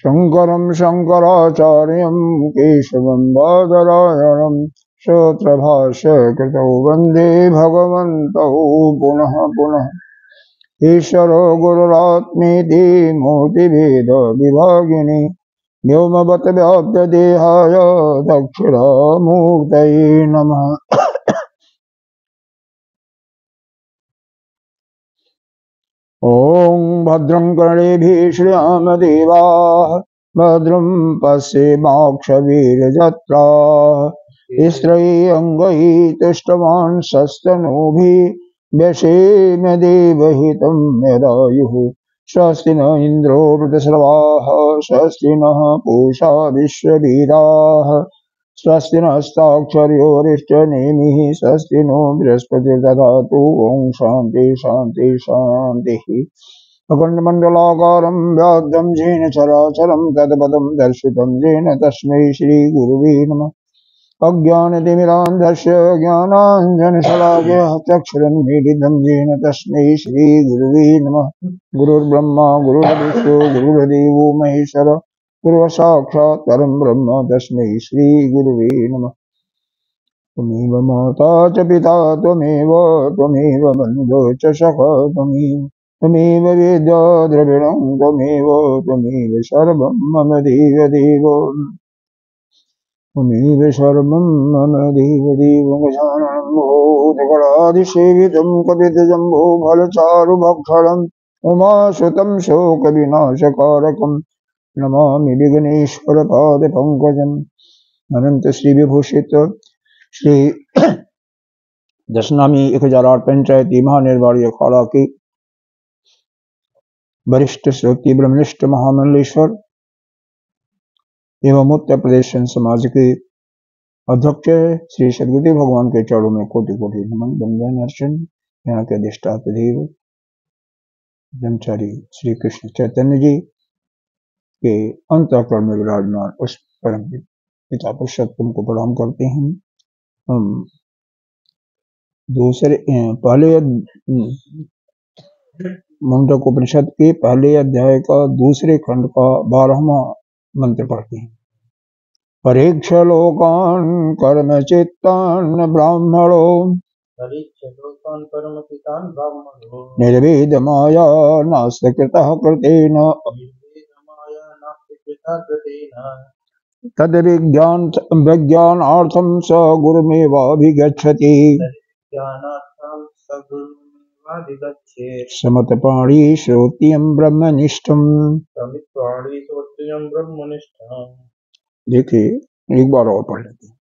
शंकरं शंकराचार्यं केशवं बादरायणं सूत्रभाष्यकृतौ वन्दे भगवन्तौ पुनः पुनः। ईश्वरो गुरुरात्मेति मूर्तिभेद विभागिनी व्योमवद्व्याप्तदेहाय दक्षिणामूर्तये नमः। ॐ भद्रं कर्णेभिः श्रीरामदेवाः भद्रं पश्येमाक्षभिर्यजत्राः स्त्रैरङ्गैः तुष्टवांसस्तनूभिः व्यशेम देवहितं यदायुः। स्वस्ति न इन्द्रो वृद्धश्रवाः स्वस्ति नः पूषा विश्ववेदाः स्वस्ति नस्ताक्षर्योरिष्टनेमिः स्वस्ति नो बृहस्पतिर्दधातु। ॐ शान्ति शान्ति शान्तिः। अखण्डमण्डलाकारं व्याप्तं येन चराचरं तत्पदं दर्शितं येन तस्मै श्रीगुरुवे नमः। अज्ञानतिमिरान्धस्य ज्ञानाञ्जनशलाकया चक्षुरुन्मीलितं येन तस्मै श्रीगुरुवे नमः। गुरुर्ब्रह्मा गुरुर्विष्णु गुरुर्देवो महेश्वर गुरुः साक्षात् परं ब्रह्म तस्मै श्रीगुरुवे नमः। त्वमेव माता च पिता त्वमेव बन्धुः च सखा त्वमेव वेद्या द्रविणं त्वमेव सर्वं मम देव त्वमेव सर्वं मम देव गजाननं भूतगणाधिसेवितं कपितजम्बो फलचारुभक्षणम् उमासुतं शोकविनाशकारकं नमामि विघ्नेश्वरपादपङ्कजम्। अनंत श्री विभूषित श्री दशनामी 1008 पंचायती महानिर्वाणी अखाड़ा के वरिष्ठ श्रोती ब्रह्मनिष्ठ महामंडलेश्वर एवं उत्तर प्रदेश समाज के अध्यक्ष श्री सदगुरुदेव भगवान के चरणों में कोटि कोटि नमन वंदन अर्चन। यहाँ के अधिष्ठाता देव ब्रह्मचारी श्री कृष्ण चैतन्य जी के अंतःकरण में विराजमान उस परम पिता पुरुषोत्तम को प्रणाम करते हैं। हम पहले मुंडकोपनिषद के पहले अध्याय का दूसरे खंड का 12वां मंत्र पढ़ते हैं। परीक्ष लोकान कर्म चित्तान ब्राह्मणो निर्वेद माया नास्ति कृतः कृतेन तद विज्ञानार्थं स गुरुमेवाभिगच्छति समतपाणी श्रोत्यं ब्रह्मनिष्ठम्। देखिए एक बार और पढ़ लेते हैं।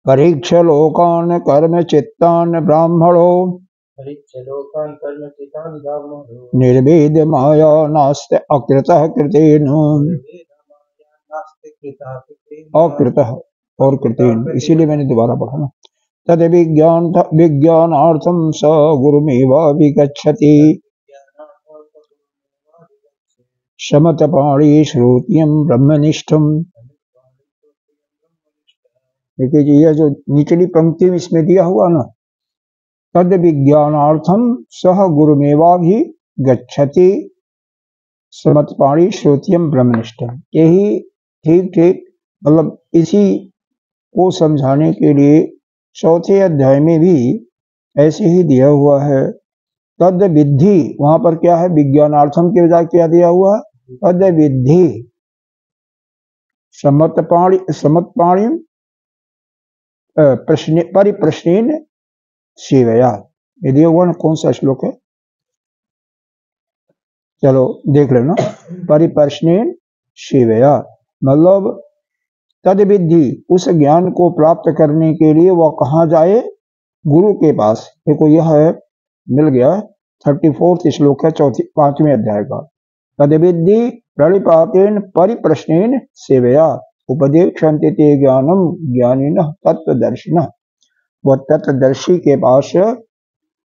परीक्ष लोकान कर्म चित्तान ब्राह्मणो निर्वेद माया नास्ति अकृतः कृतेन अकृतः और कृतेन, इसीलिए मैंने दोबारा पढ़ा ना। तद विज्ञानार्थं स गुरुमेवाभिगच्छति समतपाणी श्रोत्यं ब्रह्मनिष्ठम्। देखिए जी, यह जो निचली पंक्ति इसमें दिया हुआ ना, तद विज्ञानार्थम सह गुरुमेवाभिगच्छति समतपाणी श्रोत्यम ब्रह्मनिष्ठम। यही ठीक ठीक मतलब इसी को समझाने के लिए चौथे अध्याय में भी ऐसे ही दिया हुआ है। तद विद्धि, वहां पर क्या है, विज्ञानार्थम के बजाय क्या दिया हुआ है, तद विद्धि समतपाणी परिप्रश्नेन सेवया। यदि हुआ ना, कौन सा श्लोक है, चलो देख लेना। परिप्रश्नेन सेवया मतलब तद विद्धि, उस ज्ञान को प्राप्त करने के लिए वह कहाँ जाए, गुरु के पास। देखो यह है, मिल गया 34वां श्लोक है 5वें अध्याय का। तद विद्धि प्रणिपातेन परिप्रश्नेन सेवया उपदेक्षन्ते ते ज्ञानम ज्ञानिनः तत्वदर्शिनः। वह तत्वदर्शी के पास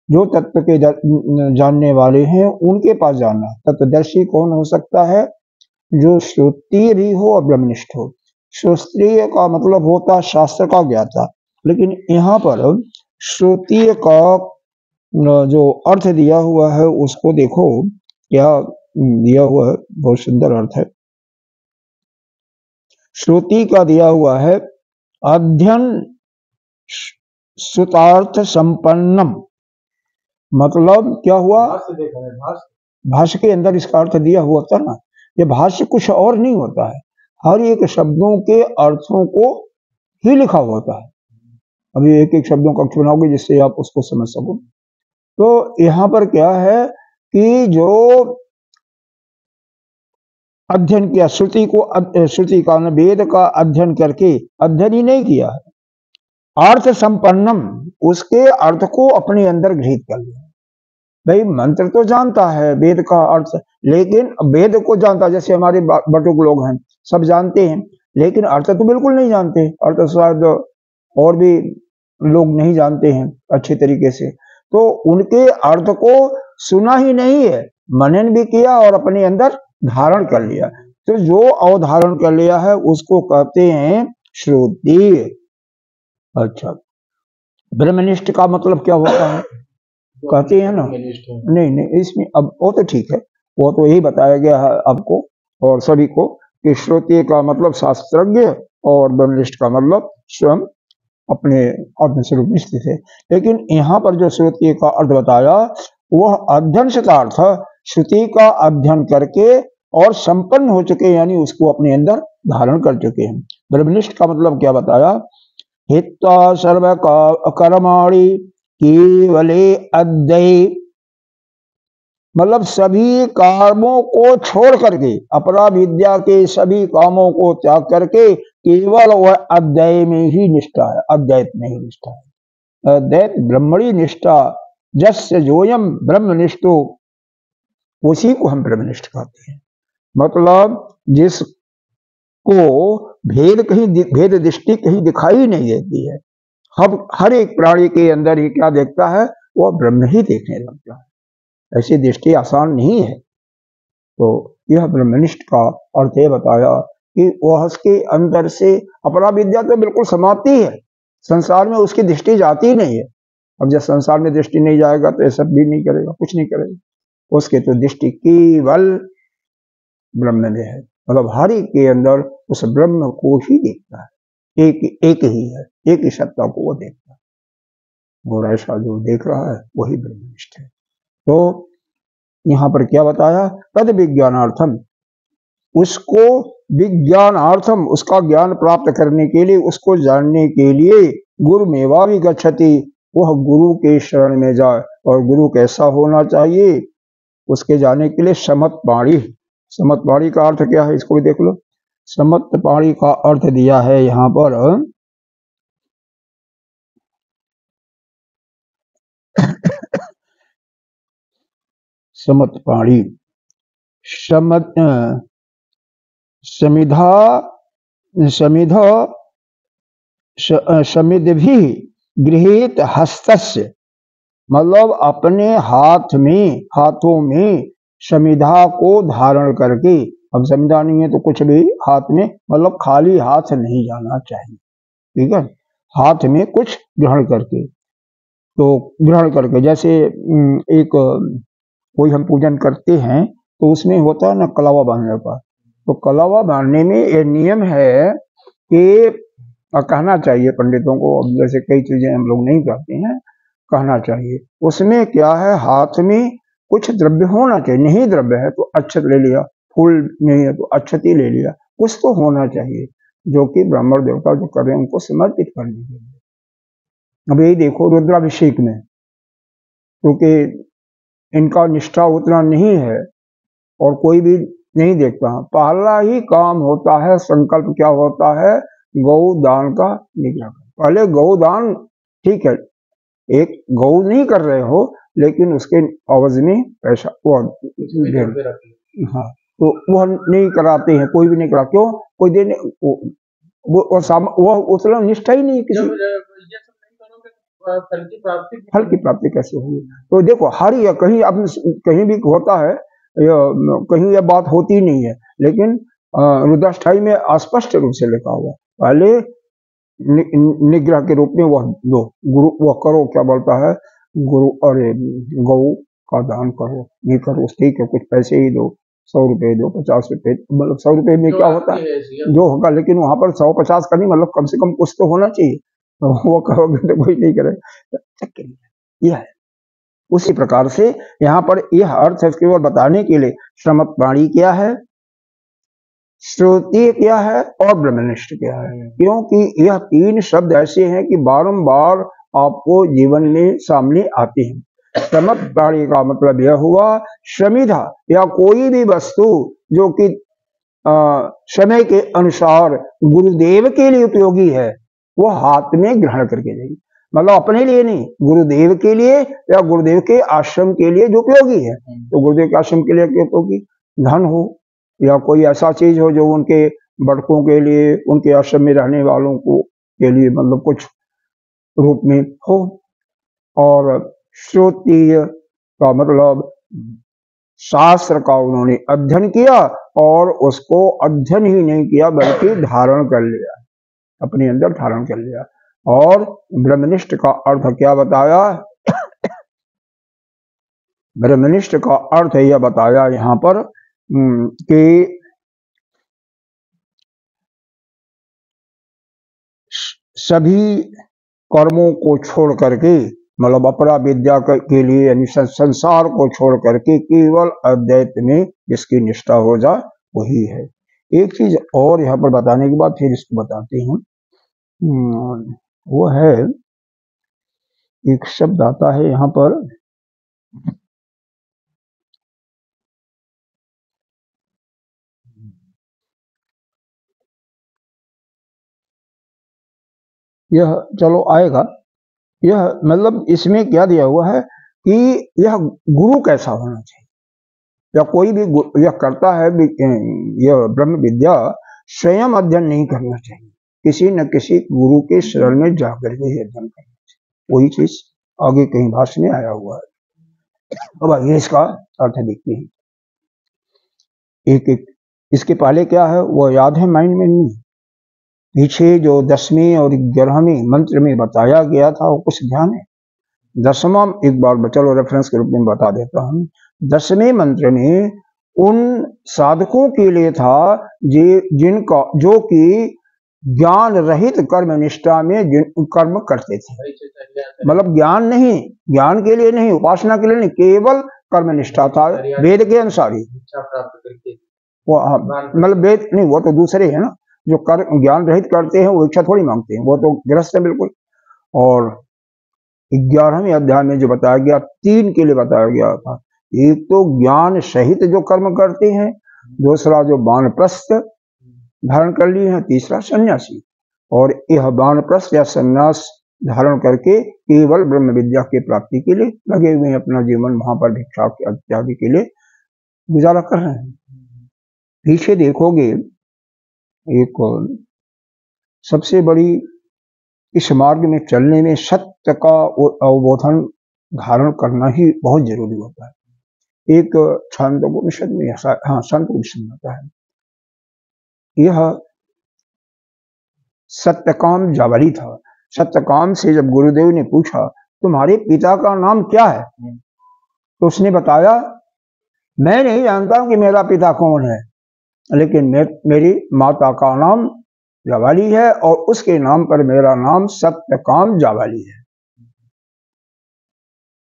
जो तत्व के जानने वाले हैं उनके पास जाना। तत्वदर्शी कौन हो सकता है? जो श्रोत्रिय भी हो और ब्रह्मनिष्ठ हो। श्रोत्रिय का मतलब होता शास्त्र का ज्ञाता, लेकिन यहाँ पर श्रोत्रिय का जो अर्थ दिया हुआ है उसको देखो क्या दिया हुआ है, बहुत सुंदर अर्थ है। श्रुति का दिया हुआ है अध्ययन श्रुतार्थ संपन्नम, मतलब क्या हुआ? भाष्य के अंदर इसका अर्थ दिया हुआ था ना। ये भाष्य कुछ और नहीं होता है, हर एक शब्दों के अर्थों को ही लिखा होता है। अभी एक एक शब्दों का चुनाओगे जिससे आप उसको समझ सको। तो यहाँ पर क्या है कि जो अध्ययन किया, श्रुति का वेद का अध्ययन करके, अध्ययन ही नहीं किया है, अर्थ संपन्नम, उसके अर्थ को अपने अंदर गृहीत कर लिया। भाई मंत्र तो जानता है वेद का अर्थ, लेकिन वेद को जानता, जैसे हमारे बटुक लोग हैं सब जानते हैं, लेकिन अर्थ तो बिल्कुल नहीं जानते। अर्थ शायद और भी लोग नहीं जानते हैं अच्छे तरीके से, तो उनके अर्थ को सुना ही नहीं है, मनन भी किया और अपने अंदर धारण कर लिया। तो जो अवधारण कर लिया है उसको कहते हैं श्रुति। अच्छा, ब्रह्मनिष्ठ का मतलब क्या होता है? कहते हैं ना, नहीं इसमें अब वो तो ठीक है, वो तो यही बताया गया है आपको और सभी को कि श्रुति का मतलब शास्त्रज्ञ और ब्रह्मनिष्ठ का मतलब स्वयं अपने आत्मस्वरूप निष्ठ है। लेकिन यहाँ पर जो श्रुति का अर्थ बताया वह अध्ययन शतार्थ, श्रुति का अध्ययन करके और संपन्न हो चुके, यानी उसको अपने अंदर धारण कर चुके हैं। ब्रह्मनिष्ठ का मतलब क्या बताया? हित्वा सर्व कर्माणि केवले अद्वै, मतलब सभी कर्मों को छोड़ करके, अपरा विद्या के सभी कामों को त्याग करके केवल वह अद्वैत में ही निष्ठा है, अद्वैत में ही निष्ठा है। अद्वैत ब्रह्मणी निष्ठा, जस्य जोयम ब्रह्मनिष्ठो, उसी को हम ब्रह्मनिष्ठ कहते हैं। मतलब जिसको भेद दृष्टि कहीं दिखाई नहीं देती है, हर एक प्राणी के अंदर ही क्या देखता है? वह ब्रह्म ही देखने लगता है। ऐसी दृष्टि आसान नहीं है। तो यह ब्रह्मनिष्ठ का अर्थ यह बताया कि वह उसके अंदर से अपरा विद्या तो बिल्कुल समाप्ति है, संसार में उसकी दृष्टि जाती ही नहीं है। अब जब संसार में दृष्टि नहीं जाएगा तो ऐसा भी नहीं करेगा, कुछ नहीं करेगा, उसके तो दृष्टि केवल ब्रह्म में है। मतलब हर एक के अंदर उस ब्रह्म को ही देखता है, एक ही है, एक ही सत्ता को वो देखता है, और ऐसा जो देख रहा है वही ब्रह्मनिष्ठ है। तो यहाँ पर क्या बताया? तद विज्ञानार्थम, उसको विज्ञानार्थम, उसका ज्ञान प्राप्त करने के लिए, उसको जानने के लिए गुरु मेवा भी गच्छति, वह गुरु के शरण में जाए। और गुरु कैसा होना चाहिए? उसके जाने के लिए समत पाणी। समत पाणी का अर्थ क्या है इसको भी देख लो। समत पाणी का अर्थ दिया है यहाँ पर समत पाणी, समिधा समिधि गृहीत हस्तस्य, मतलब अपने हाथों में समिधा को धारण करके। अब समिधा नहीं है तो कुछ भी हाथ में, मतलब खाली हाथ नहीं जाना चाहिए, ठीक है, हाथ में कुछ ग्रहण करके। तो ग्रहण करके जैसे एक कोई हम पूजन करते हैं तो उसमें होता है ना कलावा बांधने का, तो कलावा बांधने में ये नियम है कि कहना चाहिए पंडितों को, अब जैसे कई चीजें हम लोग नहीं कहते हैं, कहना चाहिए। उसमें क्या है? हाथ में कुछ द्रव्य होना चाहिए, नहीं द्रव्य है तो अक्षत ले लिया, फूल नहीं है तो अक्षत ही ले लिया, कुछ तो होना चाहिए जो कि ब्राह्मण देवता जो कर रहे हैं उनको समर्पित करने के लिए। अब यही देखो रुद्राभिषेक में, क्योंकि इनका निष्ठा उतना नहीं है और कोई भी नहीं देखता, पहला ही काम होता है, संकल्प क्या होता है? गौ दान का निग्रह। पहले गौ दान, ठीक है, एक गौ नहीं कर रहे हो लेकिन उसके अवज में पैसा हाँ, तो वह नहीं कराते हैं, कोई भी नहीं करा। क्यों? कोई देने वो उतना निष्ठा ही नहीं किसी। फल की प्राप्ति कैसे होगी? तो देखो हर या कहीं अब कहीं भी होता है, कहीं यह बात होती नहीं है, लेकिन रुद्राष्टक में स्पष्ट रूप से लिखा हुआ, पहले निग्रह के रूप में वह दो, गुरु वह करो, क्या बोलता है, गुरु अरे गौ का दान करो, ये करो, ठीक है, कुछ पैसे ही दो, 100 रुपए दो, 50 रुपए, मतलब 100 रुपए में क्या होता है जो होगा, लेकिन वहां पर 100-50 का नहीं, मतलब कम से कम कुछ तो होना चाहिए, वो करोगे तो कोई नहीं करे। यह है उसी प्रकार से यहाँ पर यह अर्थ है केवल बताने के लिए, श्रमत प्राणी क्या है, श्रुति क्या है और ब्रह्मनिष्ठ क्या है, क्योंकि यह तीन शब्द ऐसे हैं कि बारंबार आपको जीवन में सामने आते हैं। श्रमत प्राणी का मतलब यह हुआ श्रमिधा या कोई भी वस्तु जो कि समय के अनुसार गुरुदेव के लिए उपयोगी है, वो हाथ में ग्रहण करके जाइए, मतलब अपने लिए नहीं, गुरुदेव के लिए या गुरुदेव के आश्रम के लिए जो उपयोगी है। तो गुरुदेव के आश्रम के लिए उपयोगी धन हो या कोई ऐसा चीज हो जो उनके बड़कों के लिए, उनके आश्रम में रहने वालों को के लिए मतलब कुछ रूप में हो। और श्रोतीय का मतलब शास्त्र का उन्होंने अध्ययन किया और उसको अध्ययन ही नहीं किया बल्कि धारण कर लिया, अपने अंदर धारण कर लिया। और ब्रह्मनिष्ठ का अर्थ क्या बताया, ब्रह्मनिष्ठ का अर्थ यह बताया यहाँ पर कि सभी कर्मों को छोड़ करके, मतलब अपरा विद्या के लिए यानी संसार को छोड़ करके केवल अद्वैत में जिसकी निष्ठा हो जाए वही है। एक चीज और यहाँ पर बताने के बाद फिर इसको बताते हैं, वो है एक शब्द आता है यहाँ पर, यह चलो आएगा, यह मतलब इसमें क्या दिया हुआ है कि यह गुरु कैसा होना चाहिए, या कोई भी यह करता है, यह ब्रह्म विद्या स्वयं अध्ययन नहीं करना चाहिए, किसी न किसी गुरु के शरण में जाकर के अध्ययन करना चाहिए। वही चीज आगे कहीं भाष्य में आया हुआ है। अब आगे इसका अर्थ देखते हैं एक एक। इसके पहले क्या है वो याद है माइंड में नहीं, पीछे जो 10वें और 11वें मंत्र में बताया गया था वो कुछ ध्यान है। 10वां एक बार चलो रेफरेंस के रूप में बता देता हूँ। 10वें मंत्र में उन साधकों के लिए था जिनका जो कि ज्ञान रहित कर्म निष्ठा में कर्म करते थे, मतलब ज्ञान नहीं, ज्ञान के लिए नहीं, उपासना के लिए नहीं, केवल कर्म निष्ठा था वेद के अनुसार ही। वो मतलब वेद नहीं, वो तो दूसरे है ना, जो ज्ञान रहित करते हैं वो इच्छा थोड़ी मांगते हैं, वो तो ग्रस्त है बिल्कुल। और 11वें अध्याय में जो बताया गया 3 के लिए बताया गया था, एक तो ज्ञान सहित जो कर्म करते हैं, दूसरा जो वानप्रस्थ धारण कर लिए हैं, तीसरा सन्यासी। और यह वानप्रस्थ या सन्यास धारण करके केवल ब्रह्म विद्या की प्राप्ति के लिए लगे हुए हैं, अपना जीवन वहां पर भिक्षा इत्यादि के लिए गुजारा कर रहे हैं। पीछे देखोगे एक सबसे बड़ी इस मार्ग में चलने में सत्य का अवबोधन धारण करना ही बहुत जरूरी होता है। एक छांदोपनिषद में हाँ छांदोपनिषद में होता है, यह सत्यकाम जावली था। सत्यकाम से जब गुरुदेव ने पूछा तुम्हारे पिता का नाम क्या है, तो उसने बताया मैं नहीं जानता हूं कि मेरा पिता कौन है, लेकिन मेरी माता का नाम जावाली है और उसके नाम पर मेरा नाम सत्यकाम जावाली है।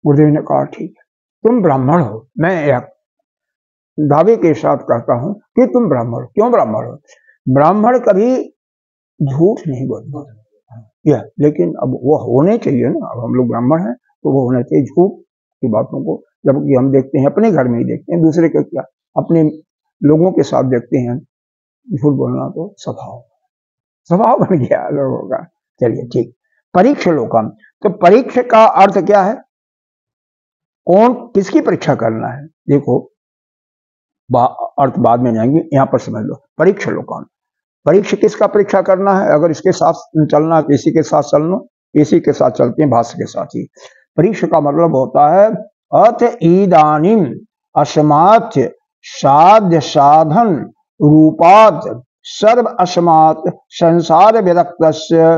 गुरुदेव ने कहा ठीक है, तुम ब्राह्मण हो, मैं एक दावे के साथ कहता हूं कि तुम ब्राह्मण। क्यों ब्राह्मण हो? ब्राह्मण कभी झूठ नहीं बोलता, यह लेकिन अब वो होने चाहिए ना, अब हम लोग ब्राह्मण हैं तो वो होना चाहिए झूठ की बातों को, जबकि हम देखते हैं अपने घर में ही देखते हैं, दूसरे का क्या, अपने लोगों के साथ देखते हैं झूठ बोलना तो स्वभाव बन गया लोगों का। चलिए ठीक, परीक्षा लोकम, तो परीक्षा का अर्थ क्या है, कौन किसकी परीक्षा करना है? देखो अर्थ बाद में जाएंगे, यहां पर समझ लो परीक्षा लोकम, परीक्षा किसका परीक्षा करना है? अगर इसके साथ चलना किसी के साथ चल लो इसी के साथ चलते हैं भाष्य के साथ ही। परीक्ष का मतलब होता है अथ इदानीम अस्मात् साध्य साधन रूपात सर्व अस्मात् संसार विरक्तस्य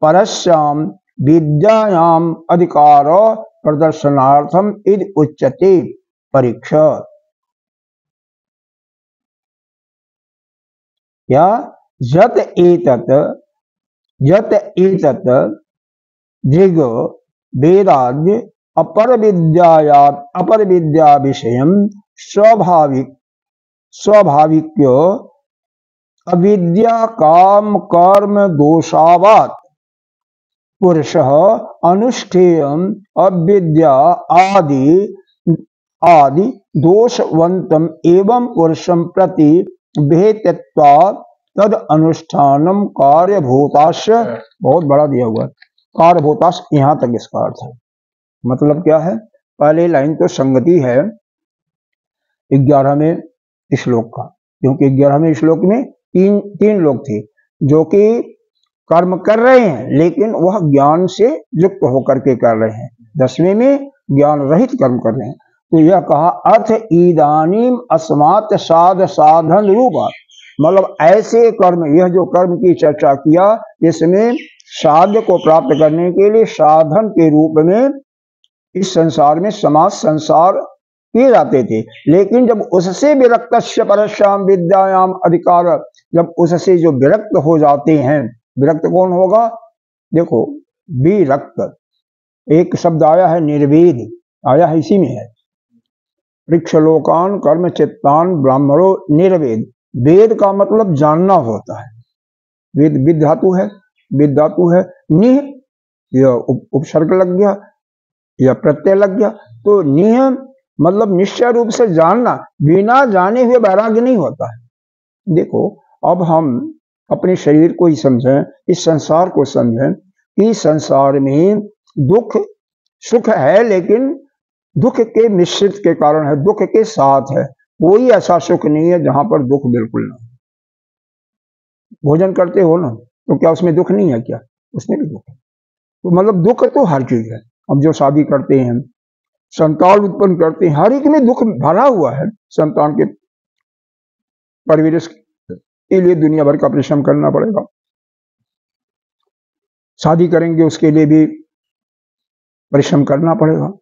परस्याम विद्यायाम अधिकार प्रदर्शनार्थम इद उच्यते परीक्षा। या यत एतत् दृग वेदाद्य अपर विद्या विषयम स्वाभाविक अविद्या काम कर्म दोषावात् पुरुष अनुष्ठेयम अविद्या आदि दोषवंतम एवं पुरुषम प्रति भेदत्वात् तद अनुष्ठानम कार्यभूताश्च। बहुत बड़ा दिया हुआ है कार्यभूताश्च, यहाँ तक इसका अर्थ है। मतलब क्या है, पहले लाइन तो संगति है 11वें श्लोक का, क्योंकि 11वें श्लोक में तीन लोग थे जो कि कर्म कर रहे हैं लेकिन वह ज्ञान से युक्त होकर के कर रहे हैं। 10वें में ज्ञान रहित कर्म कर रहे हैं। तो यह कहा अर्थ इदानीम अस्मात् साधन रूपा, मतलब ऐसे कर्म, यह जो कर्म की चर्चा किया इसमें साध्य को प्राप्त करने के लिए साधन के रूप में इस संसार में संसार किए जाते थे। लेकिन जब उससे विरक्तस्य परस्याम विद्यायाम अधिकार, जब उससे जो विरक्त हो जाते हैं, विरक्त कौन होगा, देखो विरक्त एक शब्द आया है, निर्वेद आया है, इसी में है। वृक्षलोकान कर्म चित्तान ब्राह्मणो निर्वेद। वेद का मतलब जानना होता है। वेद विद धातु है, निह यह उपसर्ग लग गया या प्रत्यय लग गया, तो निह मतलब निश्चय रूप से जानना, बिना जाने हुए वैराग्य नहीं होता है। देखो अब हम अपने शरीर को ही समझें, इस संसार को समझें कि संसार में दुख सुख है, लेकिन दुख के मिश्रित के कारण है, दुख के साथ है। कोई ऐसा सुख नहीं है जहां पर दुख बिल्कुल ना हो। भोजन करते हो ना, तो क्या उसमें दुख नहीं है क्या, उसमें भी दुख है। तो मतलब दुख तो हर चीज है। अब जो शादी करते हैं, संतान उत्पन्न करते हैं, हर एक में दुख भरा हुआ है। संतान के परवरिश के लिए दुनिया भर का परिश्रम करना पड़ेगा। शादी करेंगे उसके लिए भी परिश्रम करना पड़ेगा।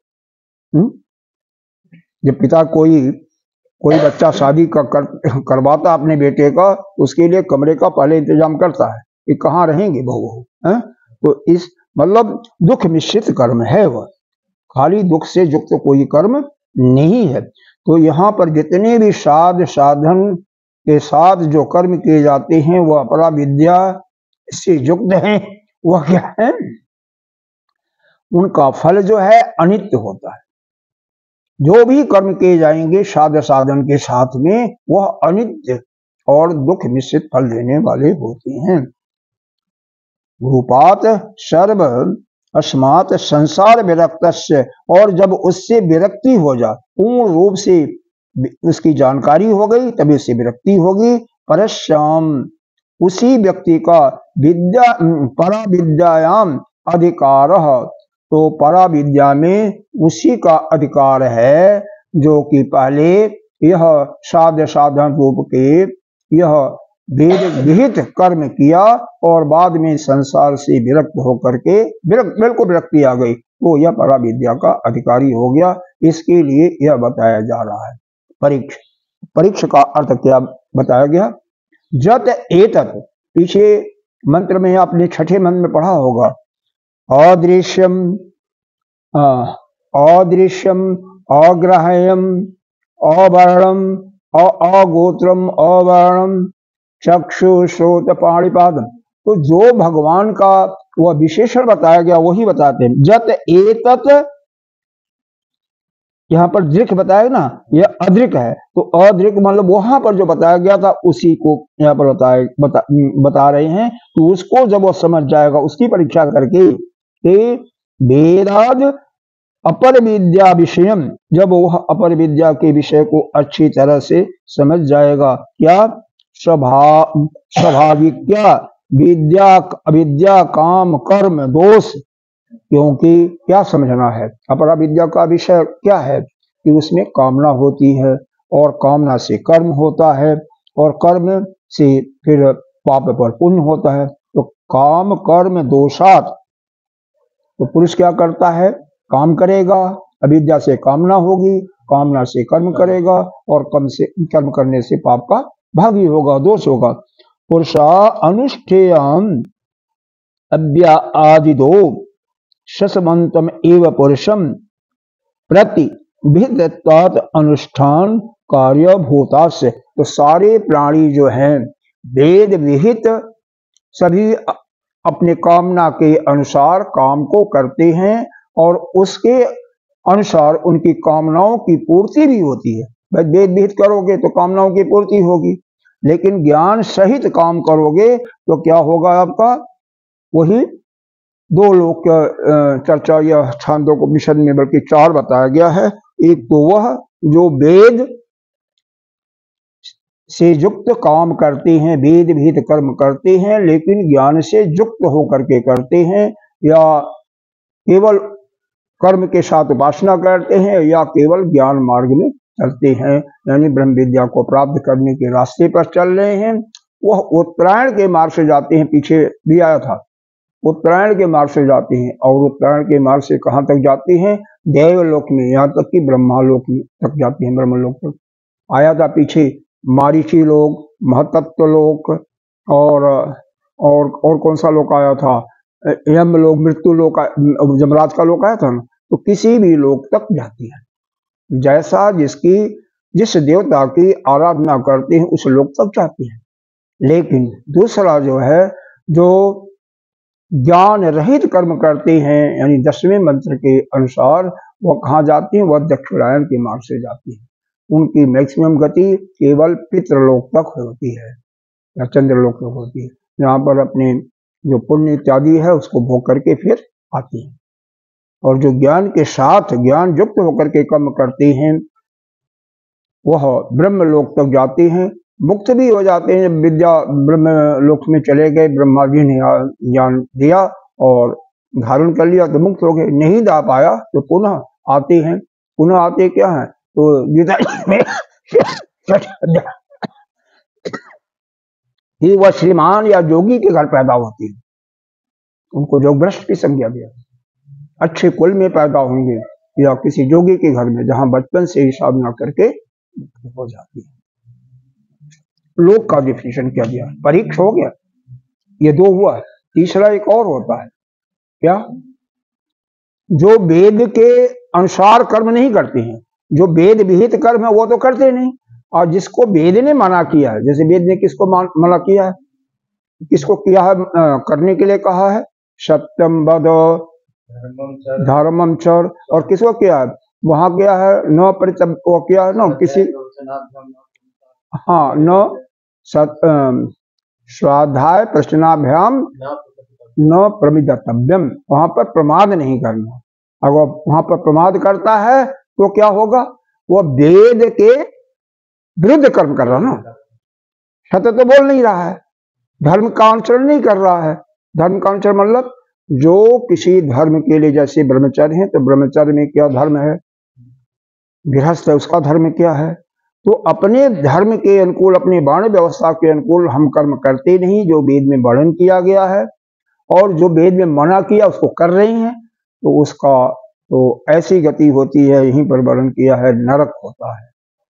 जब पिता कोई बच्चा शादी करवाता अपने बेटे का, उसके लिए कमरे का पहले इंतजाम करता है कि कहाँ रहेंगे बहू। तो इस मतलब दुख मिश्रित कर्म है, वह खाली दुख से युक्त कोई कर्म नहीं है। तो यहाँ पर जितने भी साधन के साथ जो कर्म किए जाते हैं वह अपरा विद्या से युक्त हैं। वह क्या है, उनका फल जो है अनित्य होता है। जो भी कर्म किए जाएंगे साधन के साथ में वह अनित्य और दुख मिश्रित फल देने वाले होते हैं। रूपात सर्व अस्मात् संसार विरक्तस्य, और जब उससे विरक्ति हो जा, पूर्ण रूप से उसकी जानकारी हो गई, तभी उससे विरक्ति होगी। परस्याम, उसी व्यक्ति का परा विद्यायाम अधिकार, तो परा विद्या में उसी का अधिकार है जो कि पहले यह साधन रूप के यह वेद विहित कर्म किया और बाद में संसार से विरक्त होकर के बिल्कुल विरक्ति आ गई, तो यह परा विद्या का अधिकारी हो गया। इसके लिए यह बताया जा रहा है परीक्ष का अर्थ क्या बताया गया। जत एतत्, पीछे मंत्र में आपने छठे मंत्र में पढ़ा होगा, अदृश्यम अग्राह्यम अवर्णम अगोत्रम अवर्णम चक्षु श्रोत पाणिपादम। तो जो भगवान का वह विशेषण बताया गया वही बताते हैं। जत एतत्, यहाँ पर दृक् बताया ना, यह अदृक है, तो अदृक मतलब वहां पर जो बताया गया था उसी को यहाँ पर बता रहे हैं। तो उसको जब वो समझ जाएगा, उसकी परीक्षा करके वेदाद अपर विद्या विषयम, जब वह अपर विद्या के विषय को अच्छी तरह से समझ जाएगा, क्या स्वाभाविक क्या विद्या अविद्या काम कर्म दोष क्योंकि क्या समझना है, अपरा विद्या का विषय क्या है कि उसमें कामना होती है और कामना से कर्म होता है और कर्म से फिर पाप पर पुण्य होता है। तो काम कर्म दोषात, तो पुरुष क्या करता है, काम करेगा, अविद्या से कामना होगी, कामना से कर्म करेगा और कर्म करने से पाप का भागी होगा, दोष होगा। पुरुषा अनुष्ठेयम अव्या आदिदो शसमंतम एव पुरुषम प्रति विहित अनुष्ठान कार्य भूतास्य। तो सारे प्राणी जो हैं वेद विहित सभी अपने कामना के अनुसार काम को करते हैं और उसके अनुसार उनकी कामनाओं की पूर्ति भी होती है। भाई वेद विहित करोगे तो कामनाओं की पूर्ति होगी, लेकिन ज्ञान सहित काम करोगे तो क्या होगा आपका, वही दो लोग चर्चा या छांदोपनिषद में बल्कि 4 बताया गया है। एक तो वह जो वेद से युक्त काम करते हैं, वेद विहित कर्म करते हैं, लेकिन ज्ञान से युक्त होकर के करते हैं, या केवल कर्म के साथ उपासना करते हैं, या केवल ज्ञान मार्ग में चलते हैं, यानी ब्रह्म विद्या को प्राप्त करने के रास्ते पर चल रहे हैं। वह उत्तरायण के मार्ग से जाते हैं, पीछे भी आया था, उत्तरायण के मार्ग से जाते हैं। और उत्तरायण के मार्ग से कहाँ तक जाते हैं, देवलोक में, यहाँ तक कि ब्रह्मालोक में तक जाते हैं, ब्रह्मलोक तक आया था पीछे। मारीची लोक, महतत्व लोक और कौन सा लोक आया था, यम लोक, मृत्यु लोक, जमराज का लोक आया था ना। तो किसी भी लोक तक जाती है, जैसा जिस देवता की आराधना करते हैं उस लोक तक जाती है। लेकिन दूसरा जो है, जो ज्ञान रहित कर्म करते हैं, यानी 10वें मंत्र के अनुसार, वह कहाँ जाती है, वह दक्षिणायन के मार्ग से जाती है। उनकी मैक्सिमम गति केवल पितृलोक तक होती है या चंद्रलोक तक होती है, जहाँ पर अपने जो पुण्य इत्यादि है उसको भोग करके फिर आती है। और जो ज्ञान के साथ ज्ञान युक्त होकर के कर्म करते हैं वह ब्रह्म लोक तक जाते हैं, मुक्त भी हो जाते हैं। विद्या ब्रह्म लोक में चले गए, ब्रह्मा जी ने ज्ञान दिया और धारण कर लिया तो मुक्त हो गए। नहीं दा पाया तो पुनः आते हैं। पुनः आते क्या है, तो गीता में ही वह श्रीमान या जोगी के घर पैदा होती है, उनको जोग भ्रष्ट की संज्ञा दिया। अच्छे कुल में पैदा होंगे या किसी जोगी के घर में, जहां बचपन से ही साधना करके हो जाती है। लोक का डिफिनेशन क्या दिया, परीक्ष हो गया, ये 2 हुआ है। तीसरा एक और होता है, क्या, जो वेद के अनुसार कर्म नहीं करते हैं, जो वेद विहित कर्म है वो तो करते नहीं, और जिसको वेद ने मना किया है, जैसे वेद ने किसको मना किया है, किसको किया है करने के लिए कहा है, सत्यम वद धर्मम चर, और किसको किया है, वहां क्या है, न परितप को किया है ना किसी, हाँ, न स्वाध्याय प्रश्नाभ्याम न प्रमिदतव्यम, वहां पर प्रमाद नहीं करना। अगर वहां पर प्रमाद करता है तो क्या होगा, वो वेद के विरुद्ध कर्म कर रहा ना, सत्य तो बोल नहीं रहा है, धर्म का अनुसरण नहीं कर रहा है। धर्म का अनुसरण मतलब जो किसी धर्म के लिए, जैसे ब्रह्मचर्य है तो ब्रह्मचर्य में क्या धर्म है, गृहस्थ है उसका धर्म क्या है, तो अपने धर्म के अनुकूल, अपने वर्ण व्यवस्था के अनुकूल हम कर्म करते नहीं, जो वेद में वर्णन किया गया है, और जो वेद में मना किया उसको कर रहे हैं, तो उसका तो ऐसी गति होती है, यहीं पर वर्णन किया है, नरक होता है,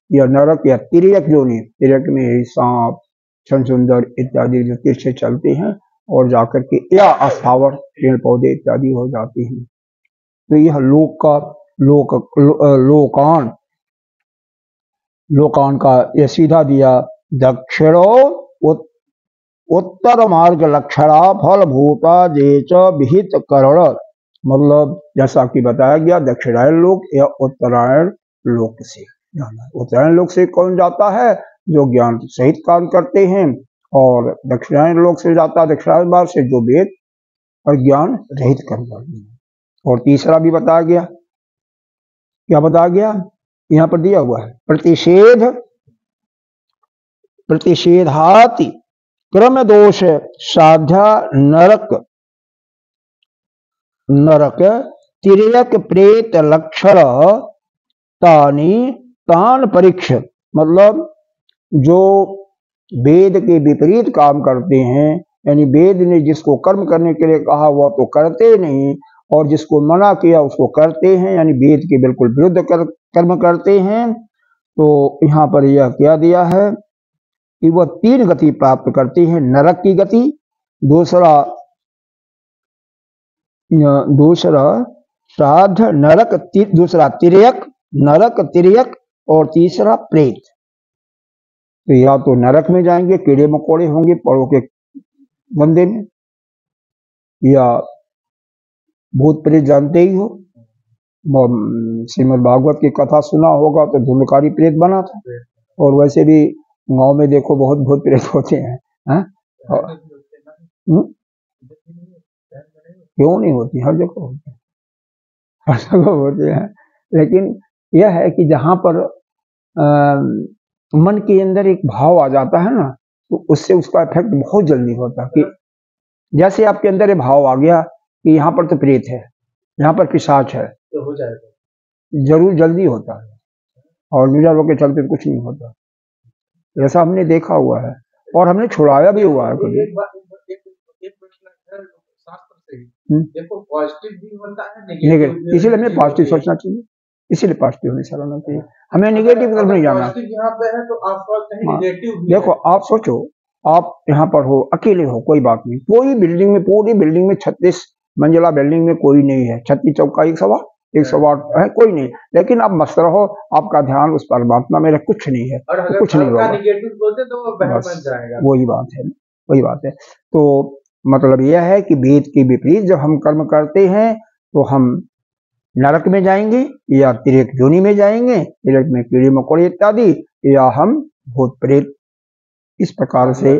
या नरक या तिर्यक जोनि, तिर्यक में सांप, छनसुंदर इत्यादि जो तिरछे चलते हैं और जाकर के, या अस्थावर पेड़ पौधे इत्यादि हो जाते हैं। तो यह लोक का लोकान का यह सीधा दिया। दक्षिणो उत्तर मार्ग लक्षणा फलभूता जेच विहित करण, मतलब जैसा कि बताया गया, दक्षिणायन लोक या उत्तरायण लोक से जाना। उत्तरायण लोक से कौन जाता है, जो ज्ञान सहित काम करते हैं, और दक्षिणायन लोक से जाता है, दक्षिणायन मार्ग से, जो वेद और ज्ञान रहित कर्म करते हैं। और तीसरा भी बताया गया, क्या बताया गया, यहाँ पर दिया हुआ है, प्रतिषेधाति क्रम दोष साध्या नरक नरक तिर्यक प्रेत लक्षण तानी तान परीक्ष, मतलब जो वेद के विपरीत काम करते हैं, यानी वेद ने जिसको कर्म करने के लिए कहा वह तो करते नहीं, और जिसको मना किया उसको करते हैं, यानी वेद के बिल्कुल विरुद्ध कर्म करते हैं। तो यहाँ पर यह क्या दिया है कि वह 3 गति प्राप्त करते हैं। नरक की गति, दूसरा श्राद्ध नरक, दूसरा तिर्यक, नरक तिर्यक, और तीसरा प्रेत। तो या तो नरक में जाएंगे, कीड़े मकोड़े होंगे परों के गंदे में, या भूत प्रेत जानते ही हो, श्रीमद् भागवत की कथा सुना होगा तो धुंधकारी प्रेत बना था, और वैसे भी गांव में देखो बहुत भूत प्रेत होते हैं, क्यों नहीं होती, हर जगह होती है, हर जगह होते हैं। लेकिन यह है कि जहां पर मन के अंदर एक भाव आ जाता है ना, तो उससे उसका इफेक्ट बहुत जल्दी होता है। कि जैसे आपके अंदर ये भाव आ गया कि यहाँ पर तो प्रेत है, यहाँ पर पिशाच है, तो हो जाएगा, जरूर जल्दी होता है, और दूसरा लोग के चलते कुछ नहीं होता। ऐसा हमने देखा हुआ है और हमने छुड़ाया भी हुआ है कभी। देखो पॉजिटिव भी होता है, नेगेटिव, इसीलिए हमें पॉजिटिव सोचना चाहिए, इसीलिए पॉजिटिव हमेशा रहना चाहिए, हमें नेगेटिव की तरफ नहीं जाना। यहाँ पे है तो आसपास कहीं नेगेटिव भी देखो, आप सोचो आप यहाँ पर हो, अकेले हो, कोई बात नहीं, कोई बिल्डिंग में, पूरी बिल्डिंग में 36 मंजिला बिल्डिंग में कोई नहीं है, 36 चौका 108 है, कोई नहीं, लेकिन आप मस्त रहो, आपका ध्यान उस परमात्मा में कुछ नहीं है, तो कुछ नहीं होगा, वही बात है, वही बात है। तो मतलब यह है कि वेद के विपरीत जब हम कर्म करते हैं तो हम नरक में जाएंगे, या तिर्यक योनि में जाएंगे, तिर्यक में कीड़े मकोड़े इत्यादि, या हम भूत प्रेत, इस प्रकार से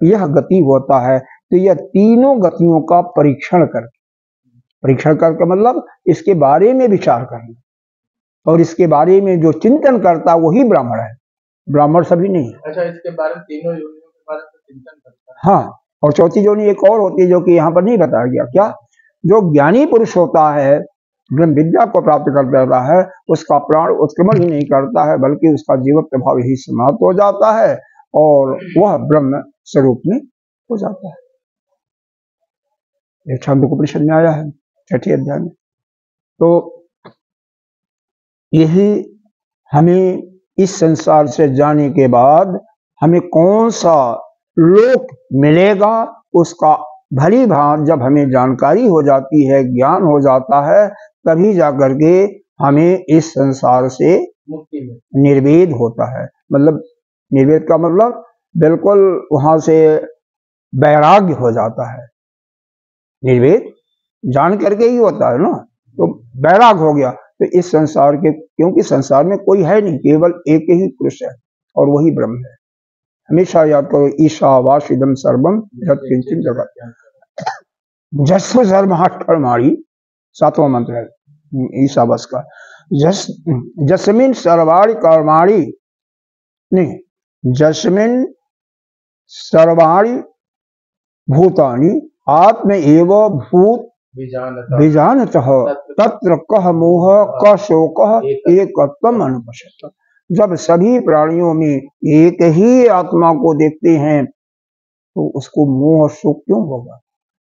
यह गति होता है। तो यह तीनों गतियों का परीक्षण करके मतलब इसके बारे में विचार करना, और इसके बारे में जो चिंतन करता वही ब्राह्मण है, ब्राह्मण सभी नहीं। अच्छा, इसके बारे में तीनों योनियों के बारे में चिंतन करता है। हाँ, और चौथी योनि एक और होती है जो कि यहाँ पर नहीं बताया गया। क्या? जो ज्ञानी पुरुष होता है, ब्रह्म विद्या को प्राप्त कर देता है, उसका प्राण उत्क्रमण ही नहीं करता है, बल्कि उसका जीवत्व भाव ही समाप्त हो जाता है और वह ब्रह्म स्वरूप में हो जाता है। ये छांदोग्योपनिषद में आया है 6ठे अध्याय में। तो यही हमें इस संसार से जाने के बाद हमें कौन सा लोक मिलेगा, उसका भली भांति जब हमें जानकारी हो जाती है, ज्ञान हो जाता है, तभी जाकर के हमें इस संसार से निर्वेद होता है। मतलब निर्वेद का मतलब बिल्कुल वहां से वैराग्य हो जाता है। निर्वेद जान करके ही होता है ना, तो वैराग हो गया। तो इस संसार के, क्योंकि संसार में कोई है नहीं, केवल एक ही पुरुष है और वही ब्रह्म है। हमेशा याद करो, ईशावासिदम सर्वम यत्किंचित जगत्। जस्व सर्वहाट कर्माणि, 7वां मंत्र है ईशावास का। जस्मिन सर्वाणि कर्माणि, नहीं, जस्मिन सर्वाणि भूतानि आत्म एव भूत बीजानतः तत्र कह मोह क शोक एकत्वम अनुपश्यत। जब सभी प्राणियों में एक ही आत्मा को देखते हैं तो उसको मोह और शोक क्यों होगा?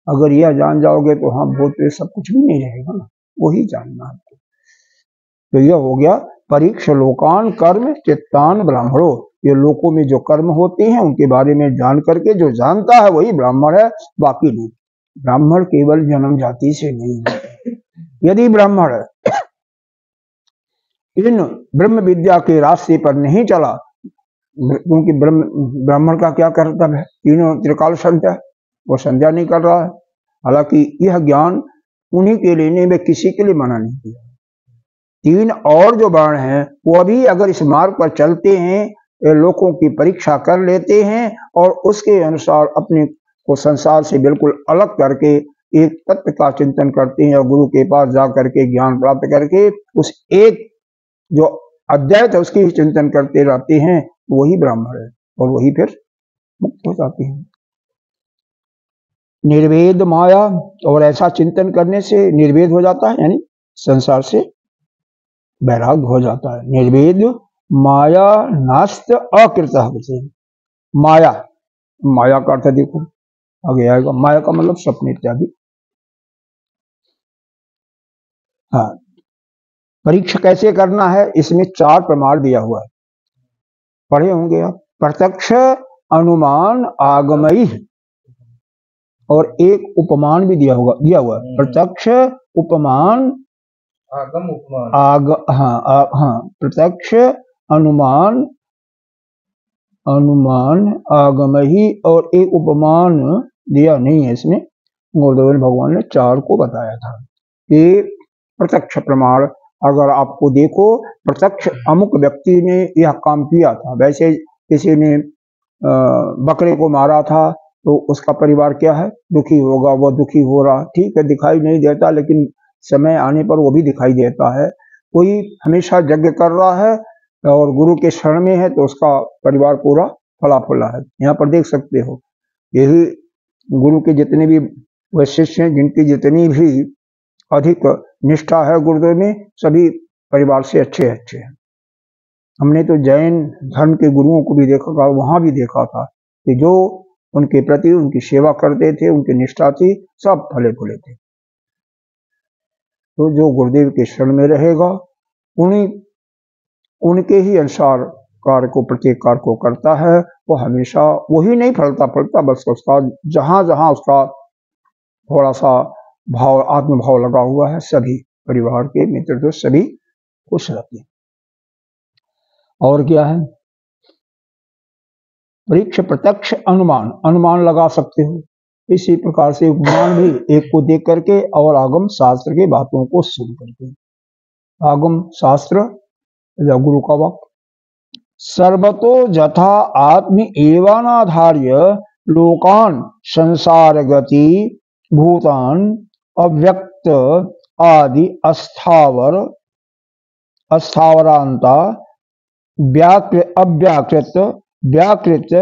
अगर यह जान जाओगे तो हाँ, भूत प्रेत सब कुछ भी नहीं रहेगा ना, वही जानना है। तो यह हो गया परीक्ष लोकान कर्म चित्तान ब्राह्मणों। ये लोकों में जो कर्म होते हैं उनके बारे में जान करके जो जानता है वही ब्राह्मण है, बाकी नहीं। ब्राह्मण केवल जन्म जाति से नहीं होते। यदि ब्राह्मण इन ब्रह्म विद्या के रास्ते पर नहीं चला, क्योंकि ब्राह्मण का क्या कर्तव्य है? तीनों त्रिकाल संध्या, वो संध्या नहीं कर रहा है। हालांकि यह ज्ञान उन्हीं के लेने में, किसी के लिए मना नहीं किया। 3 और जो वर्ण हैं वो भी अगर इस मार्ग पर चलते हैं, लोगों की परीक्षा कर लेते हैं और उसके अनुसार अपने को संसार से बिल्कुल अलग करके एक तत्व का चिंतन करते हैं और गुरु के पास जा करके ज्ञान प्राप्त करके उस एक जो अद्वैत है उसकी ही चिंतन करते रहते हैं, वही ब्राह्मण है और वही फिर मुक्त हो जाते हैं। निर्वेद माया, और ऐसा चिंतन करने से निर्वेद हो जाता है, यानी संसार से वैराग्य हो जाता है। निर्वेद माया नास्त अकृत। माया, माया का अर्थ देखो आगे आएगा, माया का मतलब स्वप्न इत्यादि। हाँ, परीक्षा कैसे करना है, इसमें 4 प्रमाण दिया हुआ है, पढ़े होंगे आप। प्रत्यक्ष, अनुमान, आगमई, और एक उपमान भी दिया हुआ है। प्रत्यक्ष, उपमान, आगम, उपमान। हाँ, प्रत्यक्ष, अनुमान, आगमई, और एक उपमान दिया नहीं है इसमें। गुरुदेव भगवान ने 4 को बताया था। ये प्रत्यक्ष प्रमाण, अगर आपको देखो, प्रत्यक्ष अमुक व्यक्ति ने यह काम किया था, वैसे किसी ने बकरे को मारा था तो उसका परिवार क्या है, दुखी होगा, वो दुखी हो रहा, ठीक है, दिखाई नहीं देता, लेकिन समय आने पर वो भी दिखाई देता है। कोई हमेशा यज्ञ कर रहा है और गुरु के शरण में है तो उसका परिवार पूरा फला फला है। यहाँ पर देख सकते हो, यही गुरु के जितने भी वह शिष्य हैं, जिनकी जितनी भी अधिक निष्ठा है गुरुदेव में, सभी परिवार से अच्छे हैं। हमने तो जैन धर्म के गुरुओं को भी देखा था, वहां भी देखा था कि जो उनके प्रति उनकी सेवा करते थे, उनकी निष्ठा थी, सब फले फूले थे। तो जो गुरुदेव के शरण में रहेगा, उनके ही अनुसार कार्य को, प्रत्येक कार्य को करता है, वो हमेशा वही नहीं फलता, बस उसका जहां जहां उसका थोड़ा सा भाव, आत्मभाव लगा हुआ है, सभी परिवार के मित्र तो सभी खुश रहते हैं। और क्या है, परीक्षा, प्रत्यक्ष, अनुमान लगा सकते हो। इसी प्रकार से उपमान भी एक को देख करके और आगम शास्त्र के बातों को सुन करके। आगम शास्त्र या गुरु का वाक्य, सर्वतो जथा आत्म एवानाधार्य लोकान संसार गति भूतान अव्यक्त आदि अस्थावरांता व्याकृत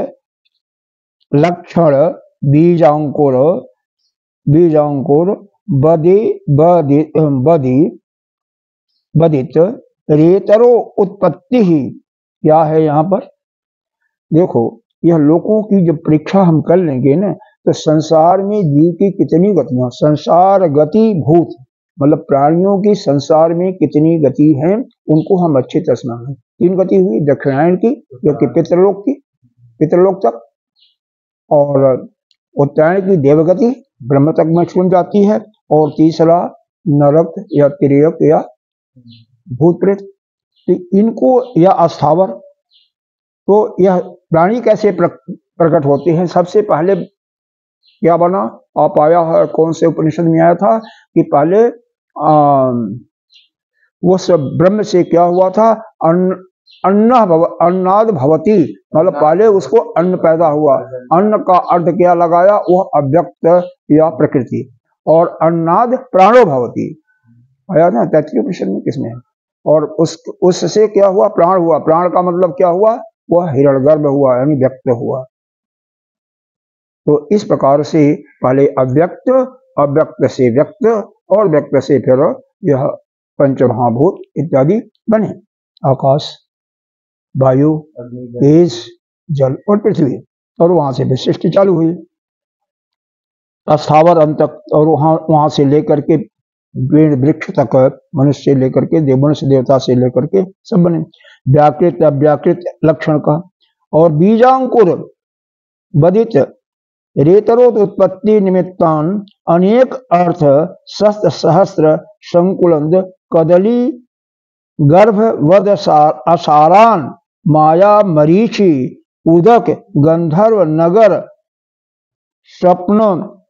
लक्षण बीजांकुर बदित रेतरो उत्पत्ति ही। क्या है यहाँ पर देखो, यह लोगों की जब परीक्षा हम कर लेंगे ना, तो संसार में जीव की कितनी गतियां, संसार गति भूत, मतलब प्राणियों की संसार में कितनी गति है, उनको हम अच्छी तरह समझें। 3 गति हुई, दक्षिणायन की जो कि पितृलोक तक, और उत्तरायण की देवगति ब्रह्म तक में छूट जाती है, और तीसरा नरक या तिर्यक या भूत प्रेत। तो इनको या अस्थावर, तो यह प्राणी कैसे प्रकट होते हैं। सबसे पहले क्या बना, आप आया है, कौन से उपनिषद में आया था कि पहले वो सब ब्रह्म से क्या हुआ था, अन्नाद भवती, मतलब पहले उसको अन्न पैदा हुआ। अन्न का अर्थ क्या लगाया, वह अव्यक्त या प्रकृति, और अन्नाद प्राणो भवती आया था तैत्तिरीय उपनिषद में, किसमें, और उससे क्या हुआ, प्राण हुआ। प्राण का मतलब क्या हुआ, वह हिरण्यगर्भ हुआ, यानी व्यक्त हुआ। तो इस प्रकार से पहले अव्यक्त, अव्यक्त से व्यक्त, और व्यक्त से फिर यह पंचमहाभूत इत्यादि बने, आकाश, वायु, तेज, जल और पृथ्वी, और वहां से फिर सृष्टि चालू हुई, अस्थावर अंत, और वहां से लेकर के पेड़ वृक्ष तक, मनुष्य से लेकर के देवमनुष्य देवता से लेकर के सब बने, व्याकृत अव्याकृत लक्षण का। और बीजांकुर बदित रेतरोद उत्पत्ति निमित्तान अनेक अर्थ शस्त्र सहस्त्र संकुलंद कदली गर्भ वद असारान माया मरीचि उदक गंधर्व नगर स्वप्न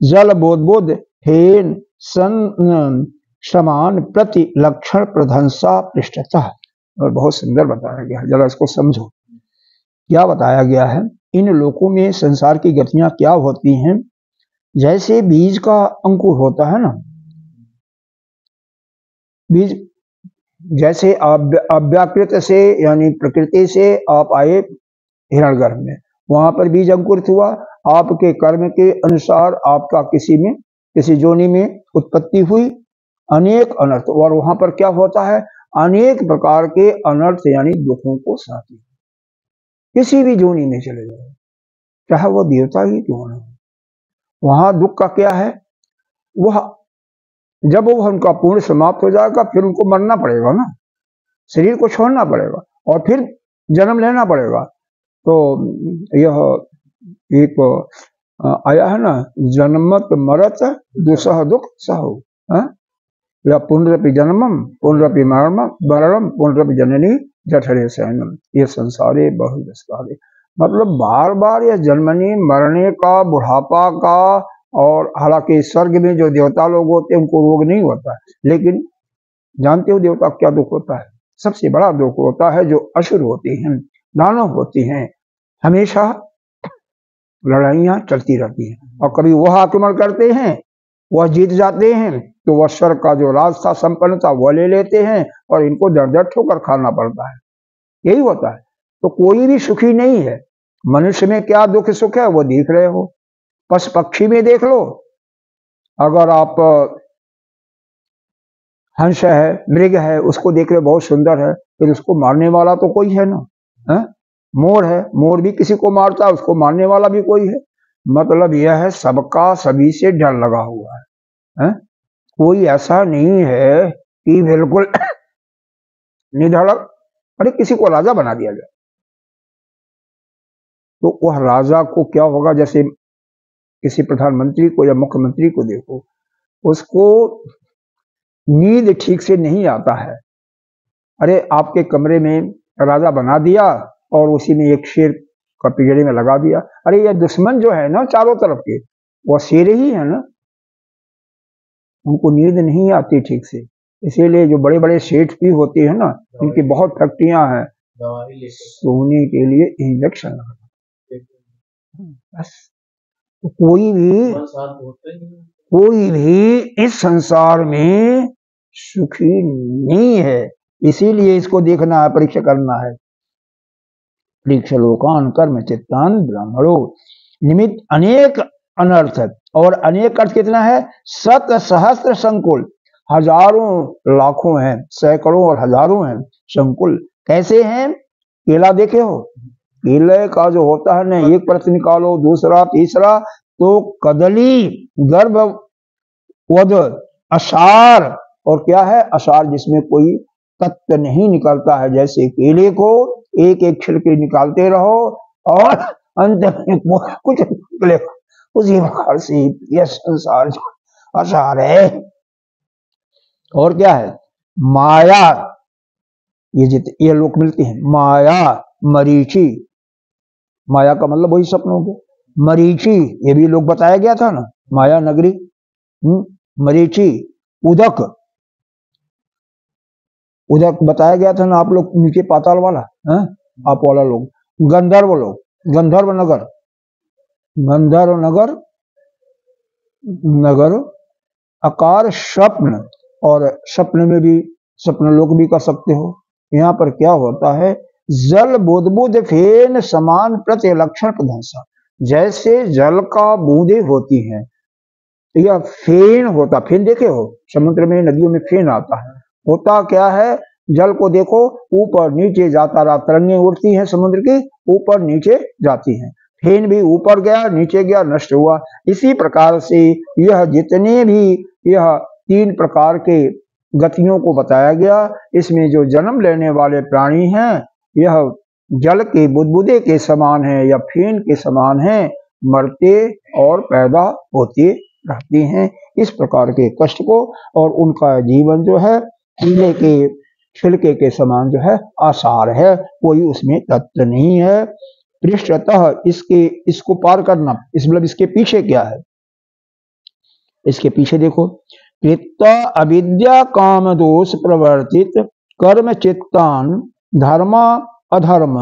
जल बोध हेन समान प्रति लक्षण प्रधंसा पृष्ठतः। और बहुत सुंदर बताया गया है, जरा इसको समझो। क्या बताया गया है, इन लोकों में संसार की गतियां क्या होती हैं, जैसे बीज का अंकुर होता है ना, बीज जैसे अव्याकृत से यानी प्रकृति से आप आए हिरण्यगर्भ में, वहां पर बीज अंकुरित हुआ, आपके कर्म के अनुसार आपका किसी जोनि में उत्पत्ति हुई, अनेक अनर्थ, और वहां पर क्या होता है, अनेक प्रकार के अनर्थ यानी दुखों को सहती है। किसी भी जोनि में चले जाओ, चाहे वो देवता ही क्यों न हो, वहां दुख का क्या है, वह जब वो उनका पूर्ण समाप्त हो जाएगा फिर उनको मरना पड़ेगा ना, शरीर को छोड़ना पड़ेगा और फिर जन्म लेना पड़ेगा। तो यह एक आया है ना, जन्मत मरत दुसह दुख सहो, या पुनरपि जन्मम पुनरपि मरणम पुनरपि जननी जठरे शयनम, ये संसारे बहु, मतलब बार बार यह जन्मने मरने का, बुढ़ापा का, और हालांकि स्वर्ग में जो देवता लोग होते हैं उनको रोग नहीं होता है, लेकिन जानते हो देवता क्या दुख होता है, सबसे बड़ा दुख होता है जो असुर होते हैं, दानव होते हैं, हमेशा लड़ाइयां चलती रहती हैं, और कभी वह आक्रमण करते हैं, वह जीत जाते हैं, तो वह स्वर्ग का जो राज था, संपन्न था, वह ले लेते हैं और इनको दर दर ठोकर खाना पड़ता है, यही होता है। तो कोई भी सुखी नहीं है। मनुष्य में क्या दुख सुख है वो देख रहे हो, पशु पक्षी में देख लो, अगर आप हंस है, मृग है, उसको देख रहे बहुत सुंदर है, फिर उसको मारने वाला तो कोई है ना, है? मोर है, मोर भी किसी को मारता है, उसको मारने वाला भी कोई है। मतलब यह है सबका सभी से डर लगा हुआ है? कोई ऐसा नहीं है कि बिल्कुल निधड़क, अरे किसी को राजा बना दिया जाए तो वह राजा को क्या होगा, जैसे किसी प्रधानमंत्री को या मुख्यमंत्री को देखो, उसको नींद ठीक से नहीं आता है, अरे आपके कमरे में राजा बना दिया और उसी में एक शेर का पिंजरे में लगा दिया, अरे ये दुश्मन जो है ना चारों तरफ के, वह शेर ही है ना, उनको नींद नहीं आती ठीक से, इसीलिए जो बड़े बड़े सेठ भी होते हैं ना, उनकी बहुत फैक्ट्रियां हैं, सोने के लिए इंजेक्शन बस। तो कोई भी इस संसार में सुखी नहीं है, इसीलिए इसको देखना है, परीक्षा करना है। परीक्षा लोकान कर्म चित्तान ब्राह्मणो निमित्त अनेक अनर्थ, और अनेक अर्थ कितना है, शत सहस्त्र संकुल, हजारों लाखों हैं, सैकड़ों और हजारों हैं संकुल। कैसे हैं, केला देखे हो, केले का जो होता है ना, एक परत निकालो, दूसरा तीसरा, तो कदली गर्भवध असार, और क्या है असार, जिसमें कोई तत्व नहीं निकलता है, जैसे केले को एक एक छिलके निकालते रहो और अंत में कुछ निकलेगा, उसी प्रकार से यह संसार असार है। और क्या है, माया, ये लोग मिलते हैं, माया मरीचि, माया का मतलब वही सपनों के, मरीचि ये भी लोग बताया गया था ना, माया नगरी, मरीचि, उदक, उदक बताया गया था ना, आप लोग नीचे पाताल वाला है, आप वाला लोग, गंधर्व लोग, गंधर्व नगर, गंधर्व नगर, नगर आकार स्वप्न, और स्वप्न में भी स्वप्न लोग भी कर सकते हो। यहाँ पर क्या होता है, जल बुदबुद फेन समान प्रतिलक्षण प्रदंसा, जैसे जल का बूंदे होती हैं, यह फेन होता, फेन देखे हो समुद्र में, नदियों में फेन आता है, होता क्या है, जल को देखो ऊपर नीचे जाता रहा, तरंगें उड़ती हैं समुद्र की, ऊपर नीचे जाती हैं, फेन भी ऊपर गया नीचे गया नष्ट हुआ। इसी प्रकार से यह जितने भी यह तीन प्रकार के गतियों को बताया गया, इसमें जो जन्म लेने वाले प्राणी हैं यह जल के बुदबुदे के समान है या फेन के समान है, मरते और पैदा होते रहते हैं, इस प्रकार के कष्ट को, और उनका जीवन जो है कीले के छिलके के समान जो है आसार है, कोई उसमें तत्व नहीं है। पृष्ठतः इसको पार करना, इस मतलब इसके पीछे क्या है, इसके पीछे देखो, कृत्वा अविद्या काम दोष प्रवर्तित कर्म चित्तान धर्म अधर्म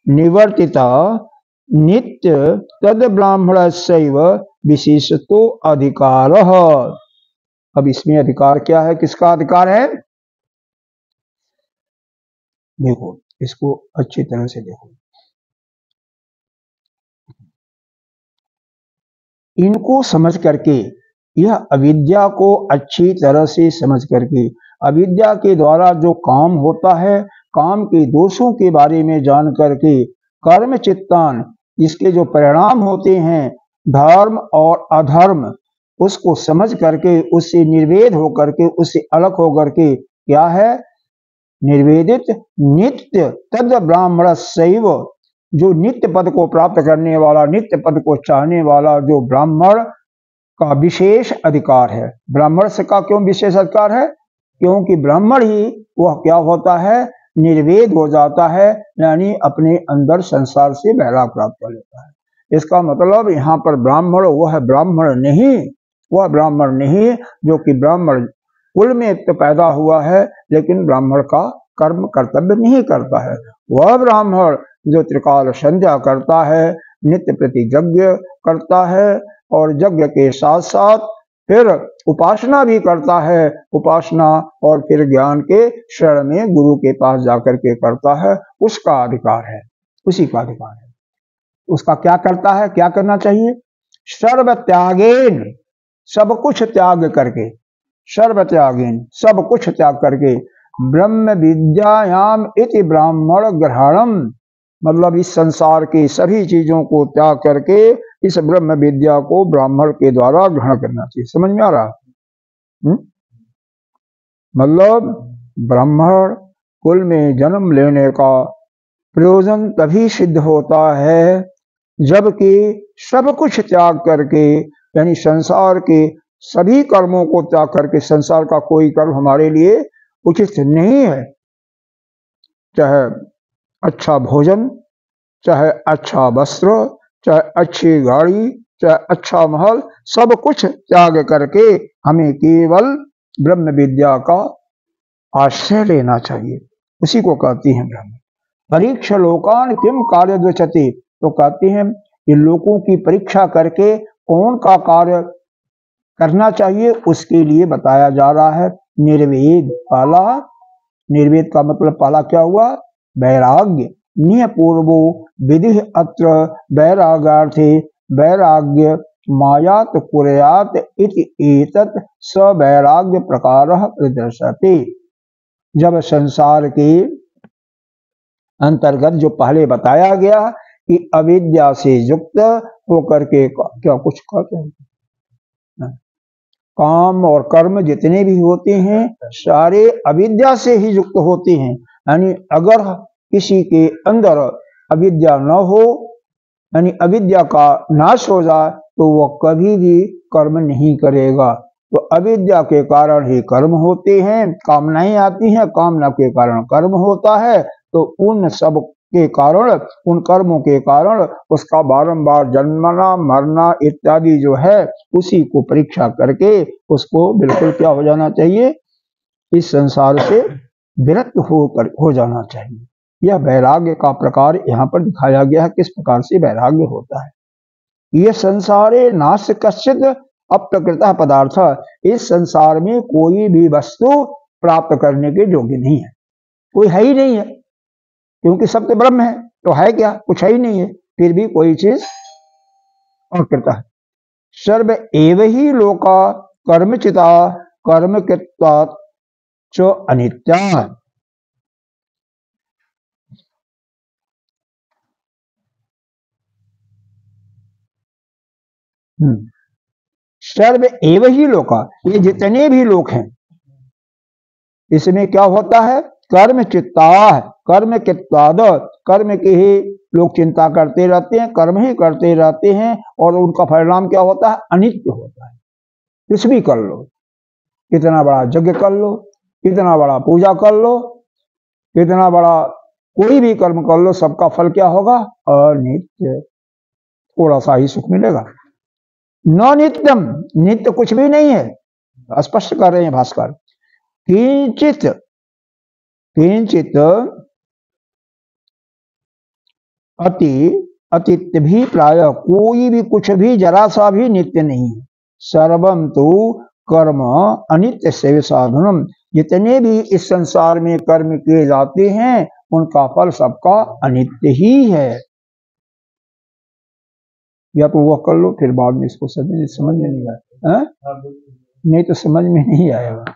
निवर्तिता नित्य तद ब्राह्मण शैव विशेषतो अधिकार। अब इसमें अधिकार क्या है, किसका अधिकार है, देखो इसको अच्छी तरह से देखो, इनको समझ करके, यह अविद्या को अच्छी तरह से समझ करके, अविद्या के द्वारा जो काम होता है, काम के दोषों के बारे में जान करके, कर्म चित्तान, इसके जो परिणाम होते हैं धर्म और अधर्म, उसको समझ करके, उससे निर्वेद होकर के, उससे अलग होकर के, क्या है निर्वेदित नित्य तद ब्राह्मण शैव, जो नित्य पद को प्राप्त करने वाला, नित्य पद को चाहने वाला जो ब्राह्मण का विशेष अधिकार है। ब्राह्मण से का क्यों विशेष अधिकार है? क्योंकि ब्राह्मण ही वह क्या होता है, निर्वेद हो जाता है, यानी अपने अंदर संसार से वैराग प्राप्त कर लेता है। इसका मतलब यहाँ पर ब्राह्मण वह ब्राह्मण नहीं, वह ब्राह्मण नहीं जो कि ब्राह्मण कुल में तो पैदा हुआ है लेकिन ब्राह्मण का कर्म कर्तव्य नहीं करता है। वह ब्राह्मण जो त्रिकाल संध्या करता है, नित्य प्रति यज्ञ करता है और यज्ञ के साथ साथ फिर उपासना भी करता है, उपासना और फिर ज्ञान के शरण में गुरु के पास जाकर के करता है, उसका अधिकार है, उसी का अधिकार है। उसका क्या करता है, क्या करना चाहिए? सर्व त्यागेन, सब कुछ त्याग करके, सर्व त्यागेन, सब कुछ त्याग करके, ब्रह्म विद्यायाम इति ब्राह्मण ग्रहणम, मतलब इस संसार की सभी चीजों को त्याग करके इस ब्रह्म विद्या को ब्राह्मण के द्वारा ग्रहण करना चाहिए। समझ में आ रहा? मतलब ब्राह्मण कुल में जन्म लेने का प्रयोजन तभी सिद्ध होता है जबकि सब कुछ त्याग करके, यानी संसार के सभी कर्मों को त्याग करके, संसार का कोई कर्म हमारे लिए उचित नहीं है, चाहे अच्छा भोजन, चाहे अच्छा वस्त्र, चाहे अच्छी गाड़ी, चाहे अच्छा महल, सब कुछ त्याग करके हमें केवल ब्रह्म विद्या का आश्रय लेना चाहिए। उसी को कहती हैं ब्रह्म। परीक्षा लोकान किम कार्य द्वचते, तो कहते हैं कि लोगों की परीक्षा करके कौन का कार्य करना चाहिए उसके लिए बताया जा रहा है। निर्वेद पाला, निर्वेद का मतलब पाला क्या हुआ? वैराग्य। नियपूर्वो विधि अत्र वैरागार्थे वैराग्य मायात कुर्यात इति एतत् सवैराग्य प्रकारः प्रदर्शते। जब संसार के अंतर्गत जो पहले बताया गया कि अविद्या से युक्त होकर के क्या कुछ कहते हैं, काम और कर्म जितने भी होते हैं सारे अविद्या से ही युक्त होते हैं। यानी अगर किसी के अंदर अविद्या न हो, यानी अविद्या का नाश हो जाए, तो वह कभी भी कर्म नहीं करेगा। तो अविद्या के कारण ही कर्म होते हैं, कामनाएं आती हैं, कामना के कारण कर्म होता है। तो उन सब के कारण, उन कर्मों के कारण उसका बारंबार जन्मना मरना इत्यादि जो है, उसी को परीक्षा करके उसको बिल्कुल क्या हो जाना चाहिए, इस संसार से विरक्त हो जाना चाहिए। यह वैराग्य का प्रकार यहाँ पर दिखाया गया है, किस प्रकार से वैराग्य होता है। यह संसारे नाश कश्चित अप्रकृत पदार्थ, इस संसार में कोई भी वस्तु प्राप्त करने के योग्य नहीं है, कोई है ही नहीं है, क्योंकि सब तो ब्रह्म है, तो है क्या? कुछ है ही नहीं है, फिर भी कोई चीज अकृत है। सर्व एव ही लोका कर्मचिता कर्मकृत्वात् च अनित्या। सर्व एव ही लोका, ये जितने भी लोग हैं, इसमें क्या होता है? कर्म चित्ता, कर्म चित्ताद, कर्म की ही लोग चिंता करते रहते हैं, कर्म ही करते रहते हैं, और उनका परिणाम क्या होता है? अनित्य होता है। कुछ भी कर लो, कितना बड़ा यज्ञ कर लो, कितना बड़ा पूजा कर लो, कितना बड़ा कोई भी कर्म कर लो, सबका फल क्या होगा? अनित्य, थोड़ा सा ही सुख मिलेगा। न नित्यम, नित्य कुछ भी नहीं है, स्पष्ट कर रहे हैं भास्कर। किंचित, किंचित अति, अतित भी प्राय, कोई भी कुछ भी जरा सा भी नित्य नहीं है। सर्वम तो कर्म अनित्य से साधनम, जितने भी इस संसार में कर्म किए जाते हैं उनका फल सबका अनित्य ही है। या तो वो कर लो, फिर बाद में इसको समझ में नहीं आया। नहीं तो समझ में नहीं आएगा।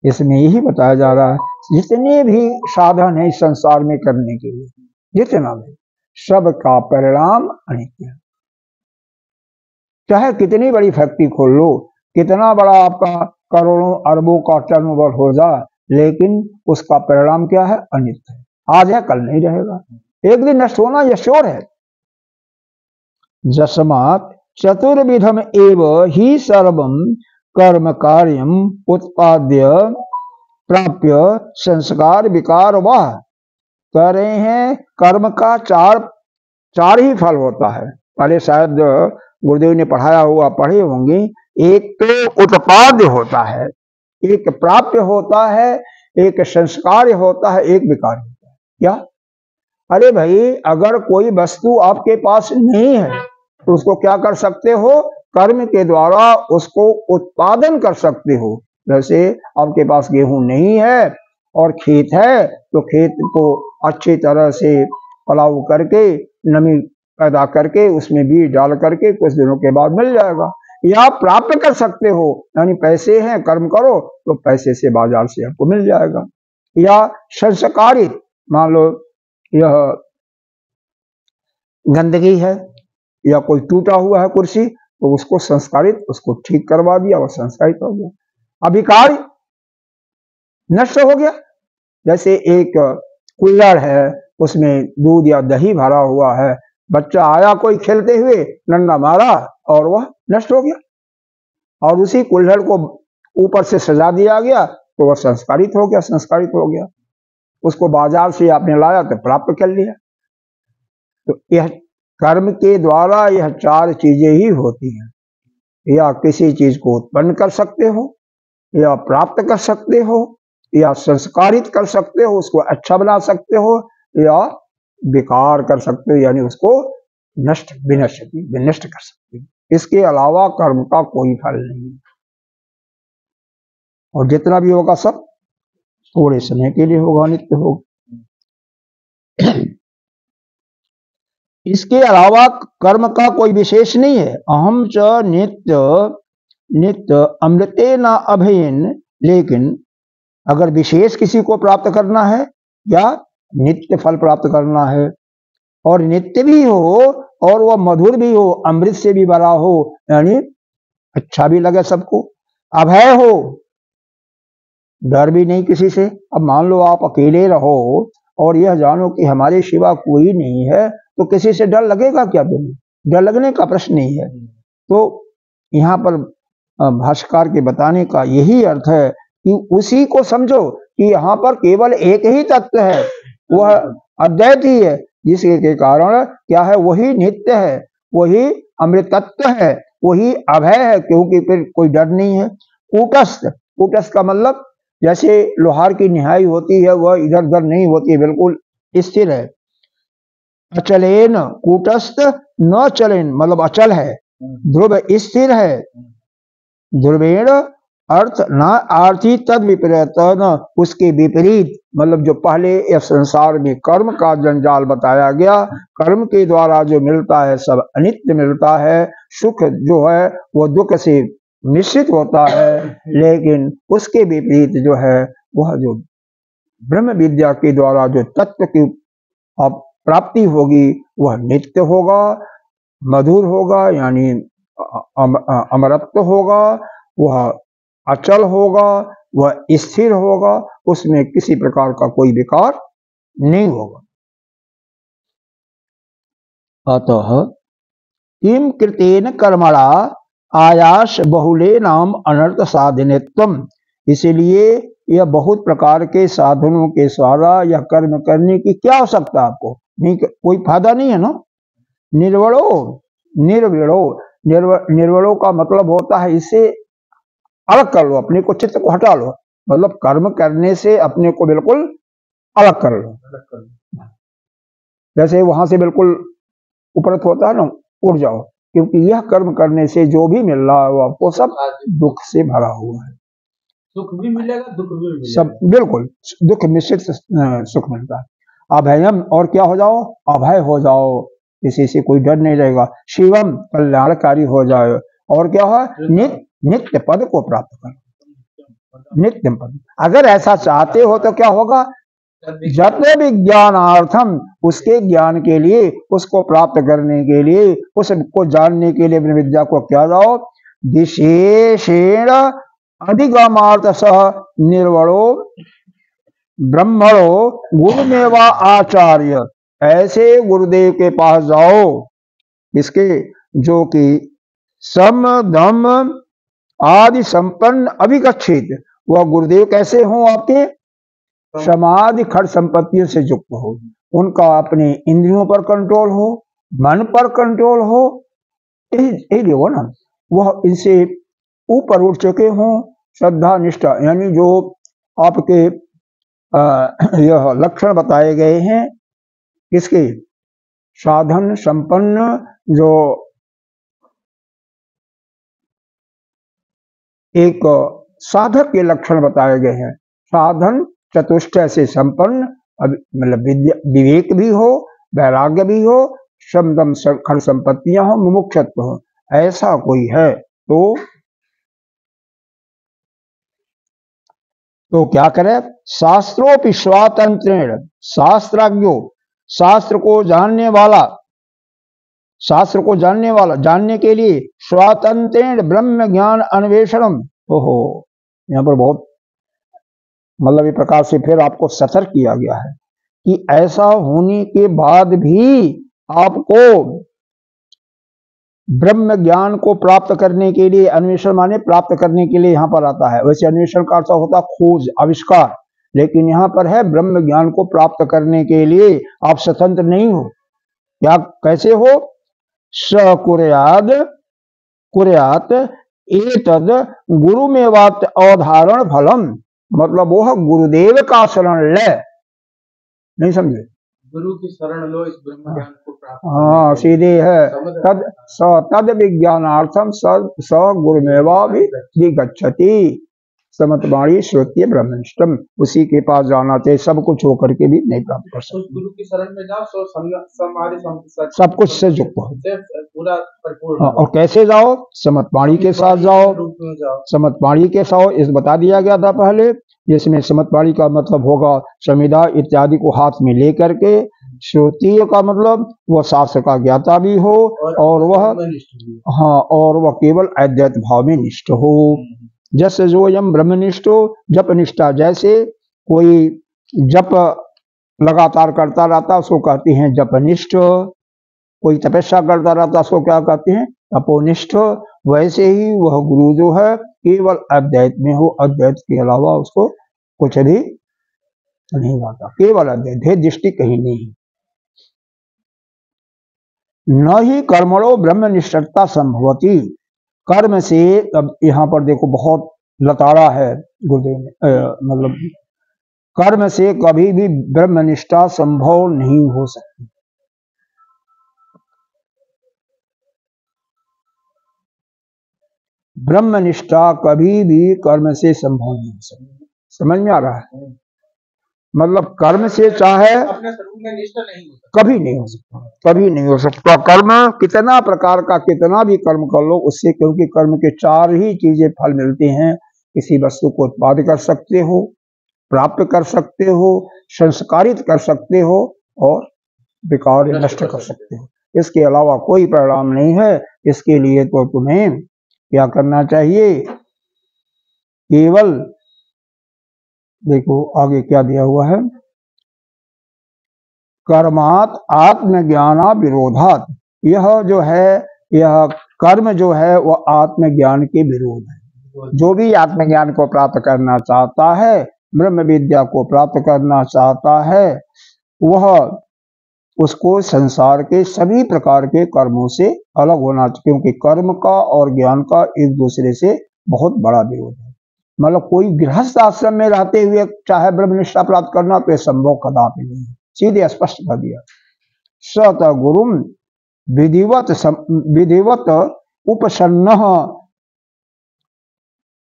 इसमें यही बताया जा रहा है, जितने भी साधन है इस संसार में करने के लिए, जितना भी, सब का परिणाम अनित्य है। चाहे कितनी बड़ी फैक्ट्री खोल लो, कितना बड़ा आपका करोड़ों अरबों का टर्नओवर हो जाए, लेकिन उसका परिणाम क्या है? अनित्य है। आज है, कल नहीं रहेगा, एक दिन नष्ट होना यह श्योर है। जस्मात् चतुर्विधम एव ही सर्वम कर्म कार्यम उत्पाद्य प्राप्य संस्कार विकार वह। कह रहे हैं कर्म का चार ही फल होता है। पहले शायद गुरुदेव ने पढ़ाया हुआ, पढ़े होंगे। एक तो उत्पाद्य होता है, एक प्राप्य होता है, एक संस्कार होता है, एक विकार होता है। क्या? अरे भाई, अगर कोई वस्तु आपके पास नहीं है तो उसको क्या कर सकते हो? कर्म के द्वारा उसको उत्पादन कर सकते हो। जैसे आपके पास गेहूं नहीं है और खेत है, तो खेत को अच्छी तरह से पलाव करके, नमी पैदा करके, उसमें बीज डाल करके कुछ दिनों के बाद मिल जाएगा। या प्राप्त कर सकते हो, यानी पैसे हैं, कर्म करो तो पैसे से बाजार से आपको मिल जाएगा। या संस्कारित, मान लो यह गंदगी है या कोई टूटा हुआ है कुर्सी, तो उसको संस्कारित, उसको ठीक करवा दिया, वो संस्कारित हो गया। अभिकारी नष्ट हो गया। जैसे एक कुल्हड़ है, उसमें दूध या दही भरा हुआ है, बच्चा आया कोई खेलते हुए, डंडा मारा और वह नष्ट हो गया। और उसी कुल्हड़ को ऊपर से सजा दिया गया तो वह संस्कारित हो गया, संस्कारित हो गया। उसको बाजार से आपने लाया तो प्राप्त कर लिया। तो यह कर्म के द्वारा यह चार चीजें ही होती हैं। या किसी चीज को उत्पन्न कर सकते हो, या प्राप्त कर सकते हो, या संस्कारित कर सकते हो, उसको अच्छा बना सकते हो, या विकार कर सकते हो, यानी उसको विनष्ट कर सकते हो। इसके अलावा कर्म का कोई फल नहीं। और जितना भी होगा सब थोड़े समय के लिए होगा, नित्य होगा। इसके अलावा कर्म का कोई विशेष नहीं है। अहम च नित्य अमृते न अभयन। लेकिन अगर विशेष किसी को प्राप्त करना है या नित्य फल प्राप्त करना है, और नित्य भी हो और वह मधुर भी हो, अमृत से भी भरा हो, यानी अच्छा भी लगे सबको, अभय हो, डर भी नहीं किसी से। अब मान लो आप अकेले रहो और यह जानो कि हमारे सिवा कोई नहीं है, तो किसी से डर लगेगा क्या? तुम्हें डर लगने का प्रश्न नहीं है। तो यहाँ पर भाष्यकार के बताने का यही अर्थ है कि उसी को समझो कि यहाँ पर केवल एक ही तत्व है, वह अद्वैत ही है, जिसके कारण क्या है? वही नित्य है, वही अमृत तत्व है, वही अभय है, क्योंकि फिर कोई डर नहीं है। कूटस्थ का मतलब जैसे लोहार की निहाई होती है, वह इधर उधर नहीं होती, बिल्कुल स्थिर है। अचलेन कूटस्थ न चलेन मतलब अचल है, ध्रुव स्थिर है। ध्रुवेण अर्थ न आर्थी तद विपरीत, न उसके विपरीत, मतलब जो पहले इस संसार में कर्म का जंजाल बताया गया, कर्म के द्वारा जो मिलता है सब अनित्य मिलता है। सुख जो है वह दुख से मिश्रित होता है, लेकिन उसके विपरीत जो है वह जो ब्रह्म विद्या के द्वारा जो तत्व की प्राप्ति होगी वह नित्य होगा, मधुर होगा, यानी अमरत्व होगा, वह अचल होगा, वह स्थिर होगा, उसमें किसी प्रकार का कोई विकार नहीं होगा। अतः किम कृतेन कर्मणा आयास बहुले नाम अनर्थ साधनेत्वम। इसलिए यह बहुत प्रकार के साधनों के द्वारा यह कर्म करने की क्या आवश्यकता आपको? नहीं, कोई फायदा नहीं है ना। निर्वड़ो का मतलब होता है इससे अलग कर लो, अपने को चित्त को हटा लो, मतलब कर्म करने से अपने को बिल्कुल अलग कर लो। जैसे वहां से बिल्कुल उपरत होता है ना, उड़ जाओ, क्योंकि यह कर्म करने से जो भी मिल रहा है वो आपको सब दुख से भरा हुआ है। सुख भी मिलेगा, दुख भी मिलेगा, सब बिल्कुल दुख मिश्रित सुख मिलता है। अभयम, और क्या हो जाओ? अभय हो जाओ, किसी से कोई डर नहीं रहेगा। शिवम कल्याणकारी हो जाए, और क्या है, नित्य पद को प्राप्त कर, नित्य पद। अगर ऐसा चाहते हो तो क्या होगा, जप विज्ञानार्थम, उसके ज्ञान के लिए, उसको प्राप्त करने के लिए, उसको जानने के लिए अपनी विद्या को क्या जाओ, विशेषेण अधिगमार्थ सह निर्वणो ब्रह्मणो गुरुमेवा आचार्य, ऐसे गुरुदेव के पास जाओ, इसके जो कि सम दम आदि संपन्न अभिगच्छित, वह गुरुदेव कैसे हो, आपके समाधि खड़ संपत्तियों से युक्त हो, उनका अपने इंद्रियों पर कंट्रोल हो, मन पर कंट्रोल हो, यही हो ना, वह इनसे ऊपर उठ चुके हों, श्रद्धा निष्ठा, यानी जो आपके यह लक्षण बताए गए हैं, किसके, साधन संपन्न, जो एक साधक के लक्षण बताए गए हैं, साधन चतुष्टय से संपन्न, मतलब विवेक भी हो, वैराग्य भी हो, शमदम खड़ संपत्तियां हो, मुमुक्षत्व हो, ऐसा कोई है तो क्या करे, शास्त्रोपि स्वातंत्रेण, शास्त्राज्ञो, शास्त्र को जानने वाला, शास्त्र को जानने वाला, जानने के लिए स्वातंत्रेण ब्रह्म ज्ञान अन्वेषणम। ओहो, यहाँ पर बहुत मतलब एक प्रकार से फिर आपको सतर्क किया गया है कि ऐसा होने के बाद भी आपको ब्रह्म ज्ञान को प्राप्त करने के लिए, अन्वेषण माने प्राप्त करने के लिए यहां पर आता है, वैसे अन्वेषण का अर्थ होता खोज, आविष्कार, लेकिन यहां पर है ब्रह्म ज्ञान को प्राप्त करने के लिए आप स्वतंत्र नहीं हो। क्या, कैसे हो, कुर्यात एतद गुरुमेवात अवधारण फलम, मतलब वह गुरुदेव का शरण ले, नहीं समझे, गुरु की शरण लो, इस ब्रह्म ज्ञान को प्राप्त। हाँ, सीधे है, तद विज्ञानार्थम स गुरुमेवा भी गच्छति, समतवाणी श्रोत्य ब्रह्मनिष्ठम, उसी के पास जाना चाहिए, सब कुछ होकर के भी नहीं प्राप्त कर सकते। गुरु की शरण में जाओ, सब कुछ से युक्त हो, पूरा परिपूर्ण। और कैसे जाओ, समतवाणी के साथ जाओ, समतवाणी के साथ इस बता दिया गया था पहले, जिसमें समतवाणी का मतलब होगा संविदा इत्यादि को हाथ में लेकर के, श्रोतीय का मतलब वह शास्त्र का ज्ञाता भी हो, और वह, हाँ, और वह केवल अद्वैत भाव में निष्ठ हो। जैसे जो यम ब्रह्मनिष्ठो, जप निष्ठा, जैसे कोई जप लगातार करता रहता उसको कहते हैं जपनिष्ठ, कोई तपस्या करता रहता उसको क्या कहते हैं, तपोनिष्ठ। वैसे ही वह गुरु जो है केवल अद्वैत में हो, अद्वैत के अलावा उसको कुछ भी नहीं आता, केवल अद्वैत है, दृष्टि कहीं नहीं। न ही कर्मणो ब्रह्मनिष्ठता संभवती, कर्म से, अब यहाँ पर देखो बहुत लताड़ा है गुरुदेव ने, मतलब कर्म से कभी भी ब्रह्मनिष्ठा संभव नहीं हो सकती। ब्रह्मनिष्ठा कभी भी कर्म से संभव नहीं हो सकती, समझ में आ रहा है, मतलब कर्म से चाहे अपने स्वरूप में निष्ठा नहीं हो सकता, कभी नहीं हो सकता, कभी नहीं हो सकता। कर्म कितना प्रकार का, कितना भी कर्म कर लो उससे, क्योंकि कर्म के चार ही चीजें फल मिलते हैं, किसी वस्तु को उत्पाद कर सकते हो, प्राप्त कर सकते हो, संस्कारित कर सकते हो, और विकार नष्ट कर सकते हो, इसके अलावा कोई परिणाम नहीं है। इसके लिए तो तुम्हें क्या करना चाहिए, केवल देखो आगे क्या दिया हुआ है, कर्मात आत्मज्ञाना विरोधात, यह जो है, यह कर्म जो है वह आत्मज्ञान के विरोध है। जो भी आत्मज्ञान को प्राप्त करना चाहता है, ब्रह्म विद्या को प्राप्त करना चाहता है, वह उसको संसार के सभी प्रकार के कर्मों से अलग होना चाहिए, क्योंकि कर्म का और ज्ञान का एक दूसरे से बहुत बड़ा विरोध है। मतलब कोई गृहस्थ आश्रम में रहते हुए चाहे ब्रह्मनिष्ठा प्राप्त करना, तो संभव कदापि नहीं है, सीधे स्पष्ट कर दिया। सत गुरुम विधिवत उपसन्न,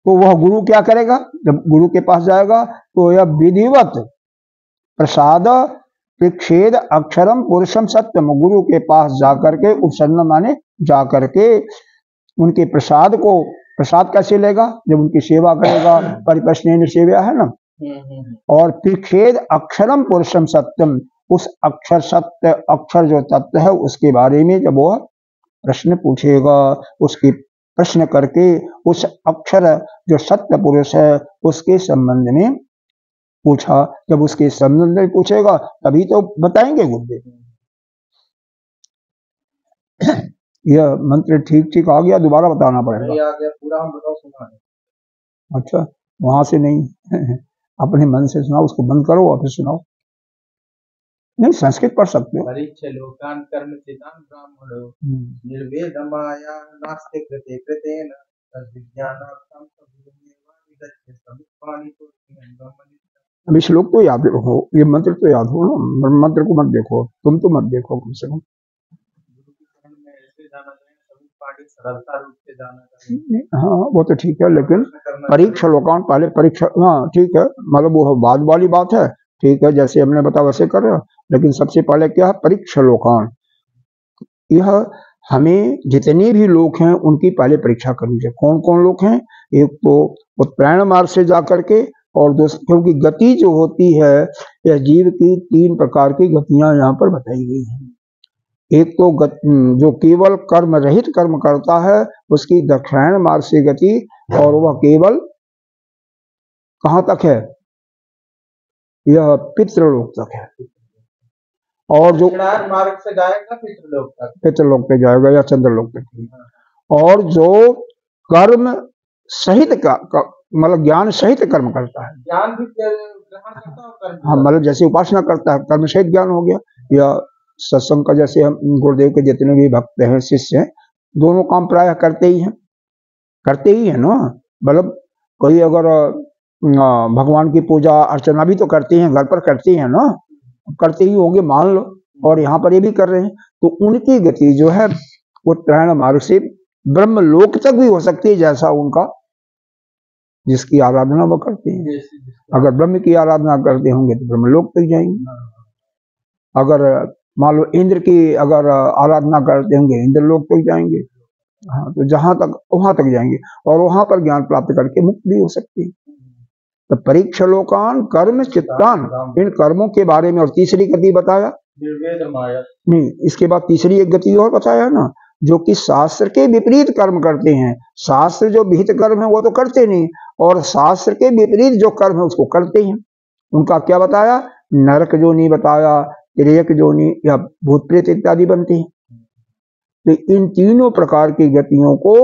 तो वह गुरु क्या करेगा, जब गुरु के पास जाएगा तो यह विधिवत प्रसाद प्रक्षेद अक्षरम पुरुषम सत्यम, गुरु के पास जाकर के उपसन्न माने जाकर के उनके प्रसाद को, प्रसाद कैसे लेगा, जब उनकी सेवा करेगा, परिप्रश्न सेवा है ना। और प्रक्षेद अक्षरम पुरुषम सत्यम, उस अक्षर सत्य, अक्षर जो तत्व है उसके बारे में जब वह प्रश्न पूछेगा, उसकी प्रश्न करके उस अक्षर जो सत्य पुरुष है उसके संबंध में पूछा, जब उसके संबंध में पूछेगा तभी तो बताएंगे गुरुदेव। यह मंत्र ठीक ठीक आ गया, दोबारा बताना पड़ेगा। आ गया पूरा, हम बताओ सुना है। अच्छा, वहां से नहीं अपने मन से सुनाओ, उसको बंद करो और फिर सुनाओ। नहीं, संस्कृत पढ़ सकते हो। परीक्ष लोकान कर्म चितान ब्राह्मणो निर्वेदमाया नास्ते कृते कृतेन तद्विज्ञानार्थम तद्विज्ञानमेव विदच्य समुत्पाणि तो अब इस श्लोक को याद रखो, ये मंत्र तो याद हो ना, मंत्र को मत देखो, तुम तो मत देखो कम से कम। गुरु के शरण में ऐसे जाना चाहिए, समुत्पाणि सरलता रूप से जाना चाहिए। हाँ वो तो ठीक है, लेकिन परीक्षा लोकान पहले परीक्षा, हाँ ठीक है, मतलब वो बाद वाली बात है, ठीक है, जैसे हमने बताया वैसे कर रहे हो, लेकिन सबसे पहले क्या है, परीक्षा लोकान। यह हमें जितने भी लोग हैं उनकी पहले परीक्षा करनी चाहिए। कौन कौन लोग हैं, एक तो उत्प्राण मार्ग से जाकर के, और दूसरी क्योंकि गति जो होती है यह जीव की 3 प्रकार की गतियां यहाँ पर बताई गई हैं। एक तो जो केवल कर्म रहित कर्म करता है उसकी दक्षिणायन मार्ग से गति, और वह केवल कहाँ तक है, यह पितृलोक तक है। और जो मार्ग से जाएगा पितृलोक तक, पितृलोक पे जाएगा या चंद्रलोक तक। और जो कर्म सहित का मतलब ज्ञान सहित कर्म करता है, ज्ञान भी ग्रहण करता है और हाँ, मतलब जैसे उपासना करता है कर्म सहित ज्ञान हो गया, या सत्संग का, जैसे हम गुरुदेव के जितने भी भक्त हैं, शिष्य हैं, दोनों काम प्रायः करते ही है ना। मतलब कोई अगर भगवान की पूजा अर्चना भी तो करते हैं, घर पर करते हैं ना, करते ही होंगे मान लो, और यहाँ पर ये भी कर रहे हैं, तो उनकी गति जो है वो उत्तरायण मार्ग से ब्रह्म लोक तक भी हो सकती है, जैसा उनका जिसकी आराधना वो करते हैं। अगर ब्रह्म की आराधना करते होंगे तो ब्रह्म लोक तक जाएंगे, अगर मान लो इंद्र की अगर आराधना करते होंगे इंद्र लोक तक जाएंगे, हाँ, तो जहां तक वहां तक जाएंगे, और वहां पर ज्ञान प्राप्त करके मुक्त भी हो सकती है। तो परीक्षा लोकान कर्म चित्तान, इन कर्मों के बारे में, और तीसरी गति बताया नहीं, इसके बाद तीसरी एक गति और बताया ना, जो कि शास्त्र के विपरीत कर्म करते हैं। शास्त्र जो विहित कर्म है वो तो करते नहीं, और शास्त्र के विपरीत जो कर्म है उसको करते हैं। उनका क्या बताया, नरक जोनी बताया, तिर्यक जोनी या भूत प्रेत इत्यादि बनती हैं। तो इन तीनों प्रकार की गतियों को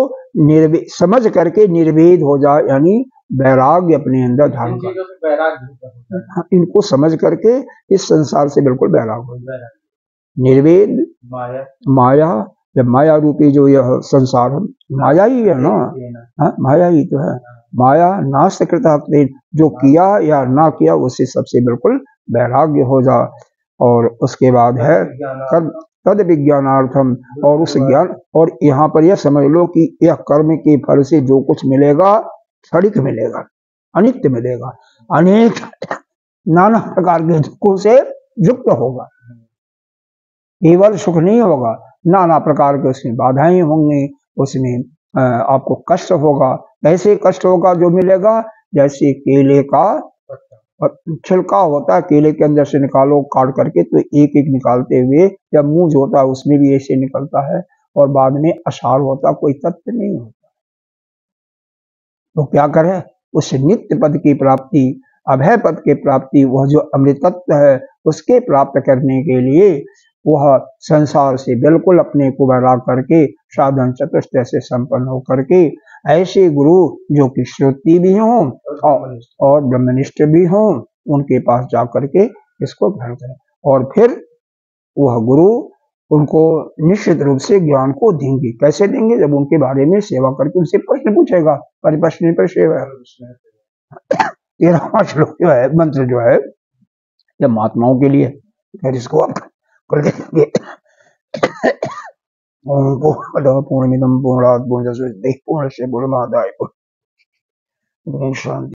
समझ करके निर्वेद हो जाए, यानी वैराग्य अपने अंदर धारण कर, इनको समझ करके इस संसार से बिल्कुल वैराग हो जाए। निर्वेद माया, जब माया रूपी जो यह संसार है, माया ही है ना, हाँ, माया ही तो है। माया नाश कृता, जो किया या ना किया उससे सबसे बिल्कुल वैराग्य हो जा। और उसके बाद है कर्म तद विज्ञानार्थम, और उस ज्ञान, और यहाँ पर यह समझ लो कि यह कर्म के फल से जो कुछ मिलेगा क्षणिक मिलेगा, अनित्य मिलेगा, अनेक नाना प्रकार के दुखों से युक्त होगा, केवल सुख नहीं होगा, नाना प्रकार के उसमें बाधाएं होंगी, उसमें आपको कष्ट होगा। कैसे कष्ट होगा जो मिलेगा, जैसे केले का छिलका होता है, केले के अंदर से निकालो काट करके, तो एक एक निकालते हुए, या मुंह जो होता है उसमें भी ऐसे निकलता है, और बाद में असार होता, कोई तत्व नहीं होता। तो क्या करे, उस नित्य पद की प्राप्ति, अभय पद की प्राप्ति, वह जो अमृतत्व है उसके प्राप्त करने के लिए वह संसार से बिल्कुल अपने को वैराग करके साधन चतुष्टय से संपन्न हो करके, ऐसे गुरु जो कि श्रुति भी हों और ब्रह्मनिष्ठ भी हों, उनके पास जा करके इसको ग्रहण करें। और फिर वह गुरु उनको निश्चित रूप से ज्ञान को देंगे। कैसे देंगे, जब उनके बारे में सेवा करके उनसे प्रश्न पूछेगा, परिप्रश्न पर सेवा। 13वां श्लोक जो है, मंत्र जो है, यह महात्माओं के लिए, फिर इसको आप करके देंगे। पूर्णमिदं पूर्णात् पूर्णस्य पूर्णस्य पूर्णमादाय पूर्ण शांति।